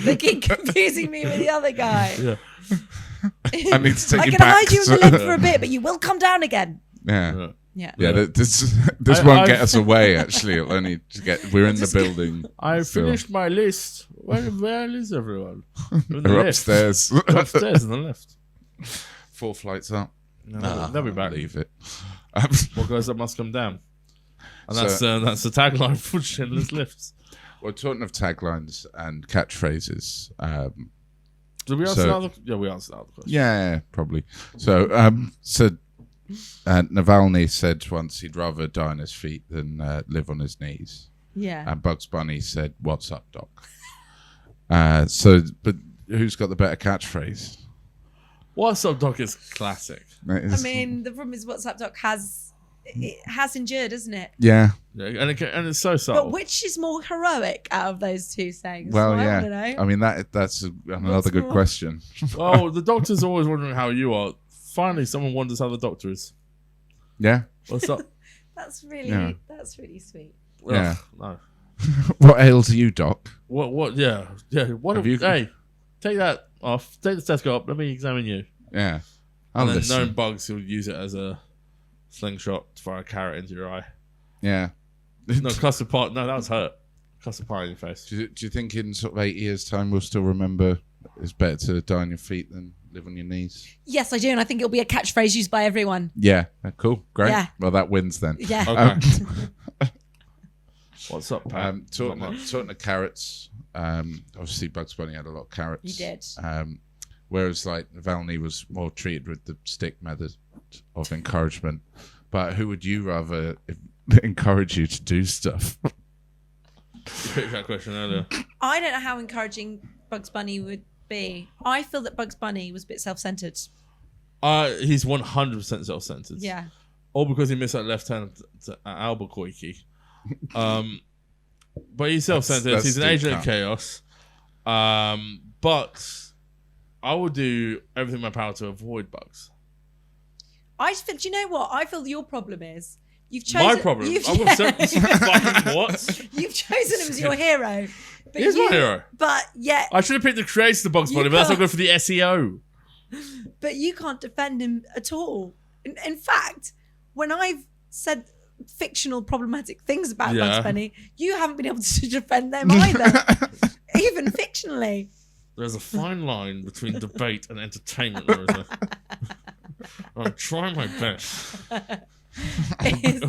They keep confusing me with the other guy. Yeah. I need to take I you can back. hide you in the lift for a bit, but you will come down again. Yeah. Yeah. Yeah, this I- won't I've- get us away. Actually, it'll only get. We're in the building. I So- finished my list. Where is everyone? In the They're lift. upstairs. They're upstairs in the lift. 4 flights up. No, they'll be back. Leave it. What goes up must come down. And So- that's the tagline for Schindler's Lifts. Well, talking of taglines and catchphrases, Did we answer So- that other? Yeah, we answered that other question. yeah, probably. So, Navalny said once he'd rather die on his feet than live on his knees. Yeah. And Bugs Bunny said, "What's up, Doc?" But who's got the better catchphrase? What's Up, Doc is classic. I mean, the problem is WhatsApp Doc has endured, isn't it? yeah. Yeah, and it's so subtle. But which is more heroic out of those two sayings? Well, I yeah. wanna know. I mean, that's another What's good more? question. Well, the doctor's always wondering how you are. Finally, someone wonders how the doctor is. Yeah. What's up? That's really sweet. Yeah. No. What ails you, Doc? What? Yeah. What? Have you- Hey, take that off. Take the stethoscope. Let me examine you. Yeah. I'll And then listen. known bugs who'll use it as a slingshot to fire a carrot into your eye. Yeah. No, custard pie. No, that was hurt. Custard pie in your face. Do you think in sort of 8 years' time we'll still remember it's better to die on your feet than live on your knees? Yes, I do, and I think it'll be a catchphrase used by everyone. Yeah. Cool. Great. Yeah. Well, that wins then. Yeah. Okay. What's up, Pat? Talking Not much. of carrots, obviously Bugs Bunny had a lot of carrots. He did. Whereas like Navalny was more treated with the stick method of encouragement. But who would you rather encourage you to do stuff? You picked that question earlier. I don't know how encouraging Bugs Bunny would be. I feel that Bugs Bunny was a bit self-centered. He's 100% self-centered. Yeah. All because he missed that left hand at Albuquerque. But he's self-centered. That's He's an deep agent of cut. chaos. But I will do everything in my power to avoid bugs. I just feel, do you know what? I feel your problem is you've chosen... My problem? You've, I'm fucking what? you've chosen him as your hero. But He is my hero. But yet... I should have picked the creators of Bugs You Bunny, but that's not can't- good for the SEO. But you can't defend him at all. In fact, when I've said fictional problematic things about Yeah. Bugs Bunny, you haven't been able to defend them either. Even fictionally. There's a fine line between debate and entertainment, Rosa. I'll try my best. It's,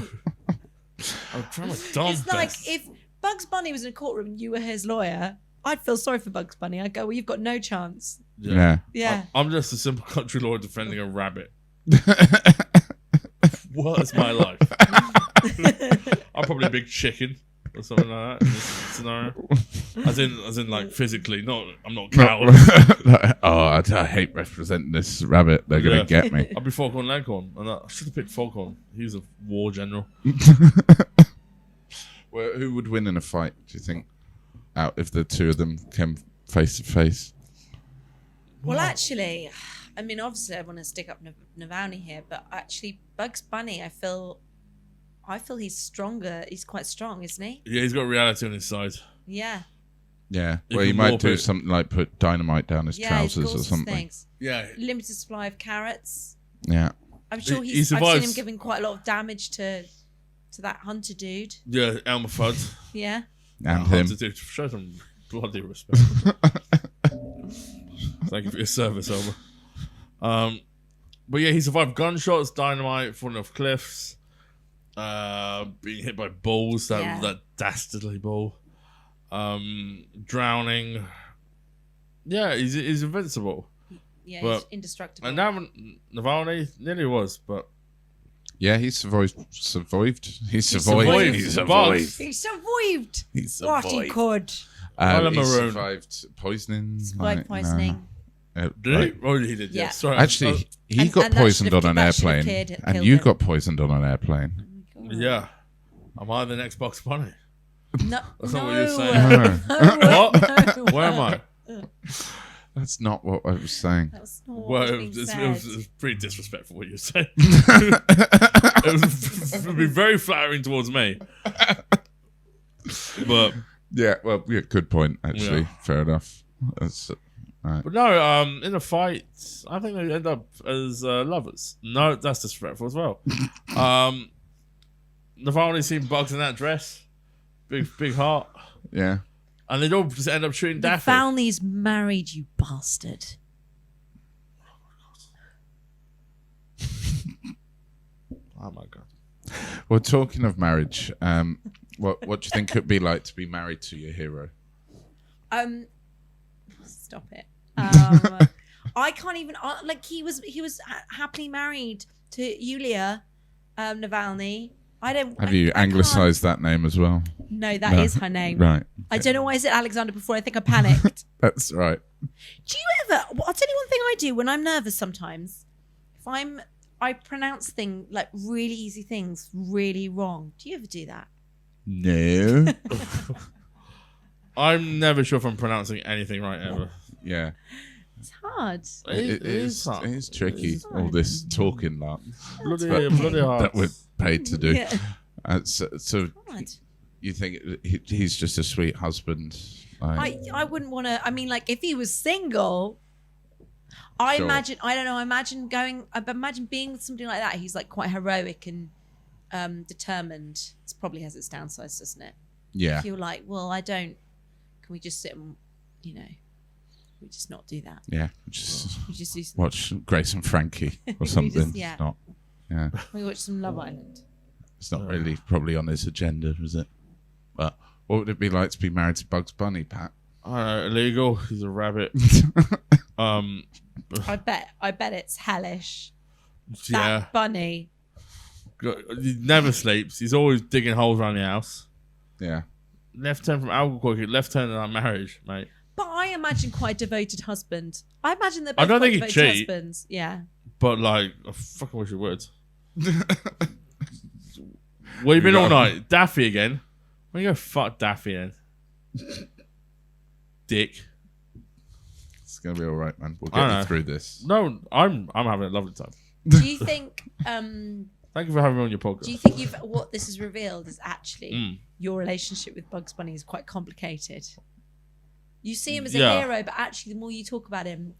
I'll try my dumb it's like best. if Bugs Bunny was in a courtroom and you were his lawyer, I'd feel sorry for Bugs Bunny. I'd go, well, you've got no chance. Yeah. Yeah. I'm just a simple country lawyer defending a rabbit. What is my life? I'm probably a big chicken or something like that in this scenario. As in like physically, I'm not a cow. I hate representing this rabbit. They're going to Yeah. get me. I'd be Falcon Leghorn. And I should have picked Falcon. He was a war general. Well, who would win in a fight, do you think? Out if the two of them came face to face? Well, actually, I mean, obviously, I want to stick up Navalny here, but actually, Bugs Bunny, I feel he's stronger. He's quite strong, isn't he? Yeah, he's got reality on his side. Yeah. Yeah. You Well, you can might warp do it. something like put dynamite down his Yeah, he's trousers got all or sorts of something. things. Yeah. Limited supply of carrots. Yeah. I'm sure He I've seen survives. him giving quite a lot of damage to that hunter dude. Yeah, Elmer Fudd. Yeah. And him. To show some bloody respect. Thank you for your service, Elmer. But yeah, he survived gunshots, dynamite, falling off cliffs, being hit by balls, that dastardly ball, drowning. Yeah, he's invincible. Yeah, But- he's indestructible. And now Navalny nearly was, but Yeah, he survived. He survived. He Survived. survived. he survived. He What he could. Tyler He Maroon. survived poisoning. Survived poisoning. did he? Oh, he did. Yeah. Yeah. Sorry. Actually, he And- got and that poisoned should have- on an that should have airplane, killed and him. you got poisoned on an airplane. yeah. Am I the next Bugs Bunny? No, That's no. not what you're saying. What? No. Where am I? That's not what I was saying. That's not what Well, was it being was, said. it was pretty disrespectful what you said. It would be very flattering towards me. But Yeah, well, yeah, good point, actually. Yeah. Fair enough. That's right. But no, in a fight, I think they end up as lovers. No, that's disrespectful as well. Navalny seen bugs in that dress, big heart, Yeah. and they'd all just end up shooting Daffy. Navalny's married, you bastard. Oh my god! Well, talking of marriage, what do you think it'd be like to be married to your hero? Stop it. I can't even like he was happily married to Yulia Navalny. Have you anglicised that name as well? No, that is her name. Right. I don't know why I said Alexander before. I think I panicked. That's right. Do you ever? Well, I'll tell you one thing I do when I'm nervous. Sometimes, if I pronounce things like really easy things really wrong. Do you ever do that? No. I'm never sure if I'm pronouncing anything right ever. Yeah. It's hard. It is It is tricky. It's All this talking lot bloody that hard. we're paid to do. Yeah. So Hard. you think he's just a sweet husband? I wouldn't want to. I mean, like if he was single, I Sure. imagine. I don't know. I imagine being with somebody like that. He's like quite heroic and determined. It probably has its downsides, doesn't it? Yeah. If you're like, well, I don't. Can we just sit and, we just not do that? Yeah. Just We just do something. watch Grace and Frankie or We something. just- yeah. It's not. Yeah. We watch some Love Island. It's not really probably on his agenda, is it? But what would it be like to be married to Bugs Bunny, Pat? I don't know, illegal. He's a rabbit. I bet it's hellish. Yeah. That bunny. He never sleeps. He's always digging holes around the house. Yeah. Left turn from alcohol, left turn in our marriage, mate. But I imagine quite a devoted husband. I imagine they're I both don't quite think he'd devoted cheat. husbands. Yeah. But like, I fucking wish he would. Well, you've been all night. Daffy again. Why you go fuck Daffy then? Dick. It's gonna be all right, man. We'll I get know. you through this. No, I'm having a lovely time. Do you think Thank you for having me on your podcast. do you think what this has revealed is actually your relationship with Bugs Bunny is quite complicated? You see him as a Yeah. hero, but actually the more you talk about him,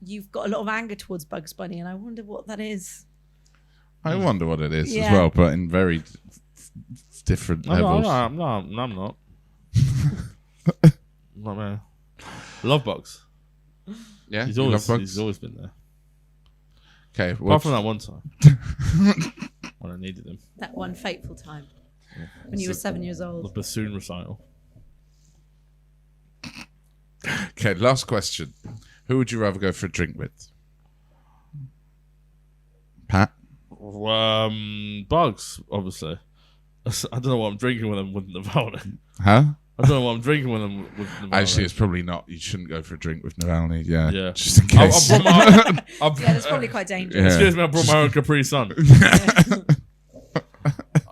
you've got a lot of anger towards Bugs Bunny, and I wonder what that is. I wonder what it is Yeah. as well, but in very different levels. I'm not. Not man. Love Bugs. Yeah, He's you always love Bugs? he's always been there. Okay, Apart from that one time when I needed him. That one fateful time when you were 7 years The old. bassoon recital. Okay, last question. Who would you rather go for a drink with? Pat? Bugs, obviously. I don't know what I'm drinking with them with Navalny. Huh? I don't know what I'm drinking with them with Navalny. Actually, it's probably not. You shouldn't go for a drink with Navalny. Yeah. Yeah. Just in I case. brought my Yeah, that's probably quite dangerous. Yeah. Excuse me, I brought my own Capri Sun.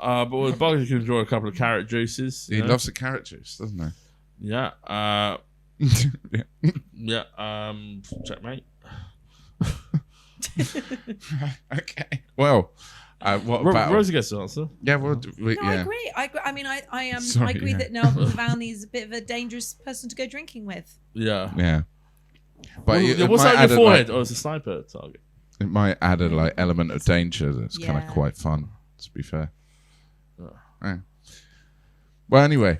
But with Bugs, you can enjoy a couple of carrot juices. He loves the carrot juice, doesn't Yeah. he? Yeah. Yeah. Checkmate. Okay. Well, what about... Rosie gets to answer. Yeah, well, No, I yeah. agree. I mean, I Sorry, agree yeah. that Navalny is a bit of a dangerous person to go drinking with. Yeah. Yeah. But it What's might that on add your a, forehead? like, Oh, it's a sniper target. it might add a like element of danger that's kind Yeah. of quite fun, to be fair. Yeah. Yeah. Well, anyway,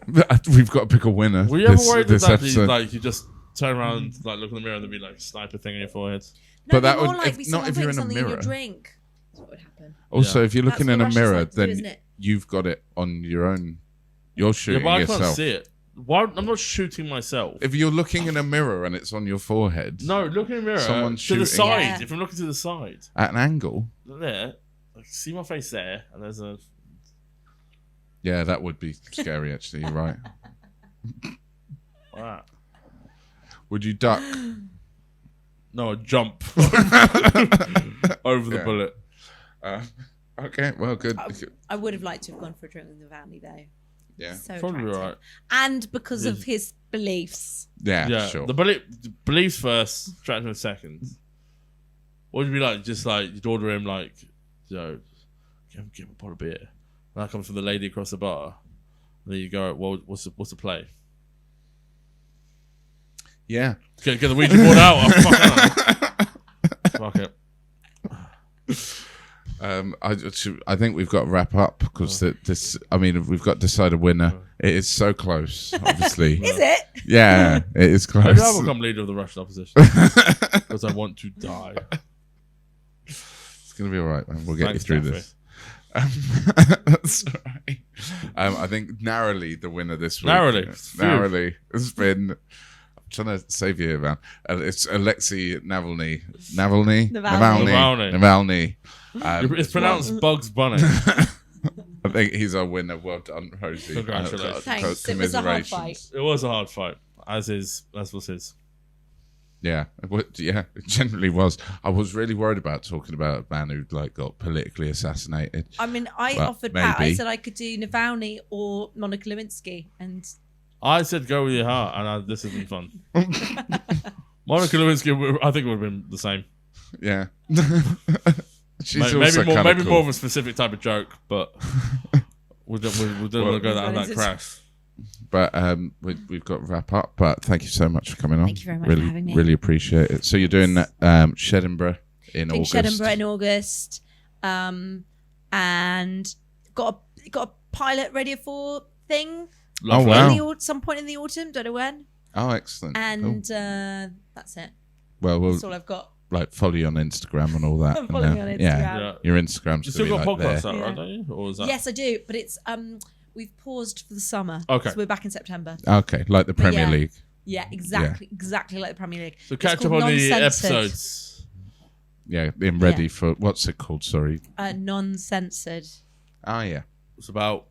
we've got to pick a winner. Were you ever this, worried this that episode. like you just turn around, like look in the mirror, and there'd be like a sniper thing on your forehead? No, But that more would- like if- be not someone if you're putting in a something in your mirror. drink. That's what would happen. Also, Yeah. if you're looking That's in a what Russians mirror, like to do, then isn't it? you've got it on your own. You're Yeah, shooting but I yourself. can't see it. Why? I'm not shooting myself. If you're looking in a mirror and it's on your forehead, No, look in the mirror. Someone's to the shooting. side. Yeah. If I'm looking to the side, at an angle, there, like, see my face there, and there's a. yeah, that would be scary. Actually, you're right. Wow. Would you duck? No, a jump over the Yeah. bullet. Okay, well, good. I would have liked to have gone for a drink with Navalny though. Yeah. So Probably attractive. right. And because of his beliefs. Yeah, sure. The beliefs first, attraction second. What would you be like? Just like you'd order him like, get him a bottle of beer. And that comes from the lady across the bar. And then you go, well, what's the play? Yeah. Get the Ouija board out. Oh, fuck it. I think we've got to wrap up because we've got to decide a winner. It is so close, obviously. Is it? Yeah, it is close. Maybe I will become leader of the Russian opposition because I want to die. It's going to be all right, man. We'll get Thanks, you through Jeffrey. this. That's all right. I think narrowly the winner this week. Narrowly has been. I'm trying to save you, man. It's Alexei Navalny. Navalny. It's pronounced Bugs Bunny. I think he's our winner. Well done, Rosie. Congratulations. Thanks. It was a hard fight. It was a hard fight, as was his. Yeah, it generally was. I was really worried about talking about a man who got politically assassinated. I mean, I offered Pat. I said I could do Navalny or Monica Lewinsky, and I said go with your heart, and this has been fun. Monica Lewinsky, I think would have been the same. Yeah. Maybe more of a specific type of joke, but we don't want to go down that crash. But we've got to wrap up. But thank you so much for coming on. Thank you very much for having me. Really appreciate it. So you're doing Shedinburgh in August. Shedinburgh in August, and got a pilot Radio 4 thing. Oh wow! Some point in the autumn, don't know when. Oh, excellent. And that's it. Well, that's all I've got. Follow you on Instagram and all that. Follow me on Instagram. Yeah. Your Instagram's you still got podcasts out, yeah. right? Don't you? Or is that... Yes, I do. But it's we've paused for the summer. Okay. So we're back in September. Okay, like the Premier League. Yeah, exactly. Yeah. Exactly like the Premier League. So catch up on the episodes. Yeah, being ready for what's it called? Sorry. Non-censored. Oh yeah. It's about.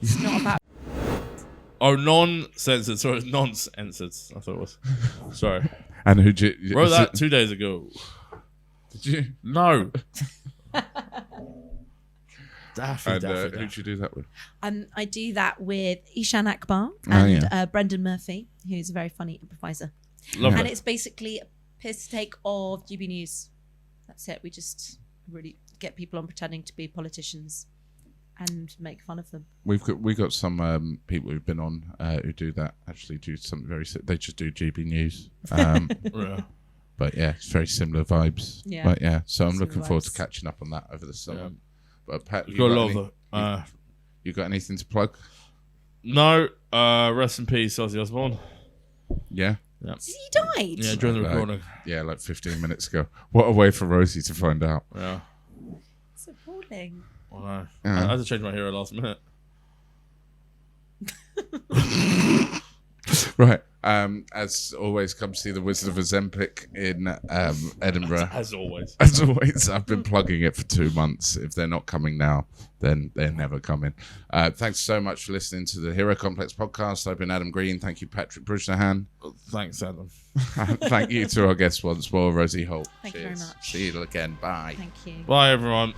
It's not about. Oh, non-censored. Sorry, it's non-censored. I thought it was. Sorry. And who did you wrote that 2 days ago? Did you? No. Daffy. Who'd you do that with? I do that with Ishan Akbar and Brendan Murphy, who's a very funny improviser. Lovely. And it's basically a piss take of GB News. That's it. We just really get people on pretending to be politicians and make fun of them. We got some people who've been on who do that. Actually, do something very. They just do GB News. Yeah. But yeah, it's very similar vibes. Yeah. But yeah, so I'm looking forward to vibes. catching up on that over the summer. Yeah. But Pat, you got anything to plug? No. Rest in peace, Ozzy Osbourne. Yeah. Yeah. He died. Yeah, during the recording. Yeah, like 15 minutes ago. What a way for Rosie to find out. Yeah. It's appalling. I know. I had to change my hero last minute. Right. As always, come see the Wizard of Ozempic in Edinburgh. As always. As always, I've been plugging it for 2 months. If they're not coming now, then they're never coming. Thanks so much for listening to the Hero Complex podcast. I've been Adam Green. Thank you, Patrick Brujnahan. Thanks, Adam. Thank you to our guest once more, Rosie Holt. Thank you very much. See you again. Bye. Thank you. Bye, everyone.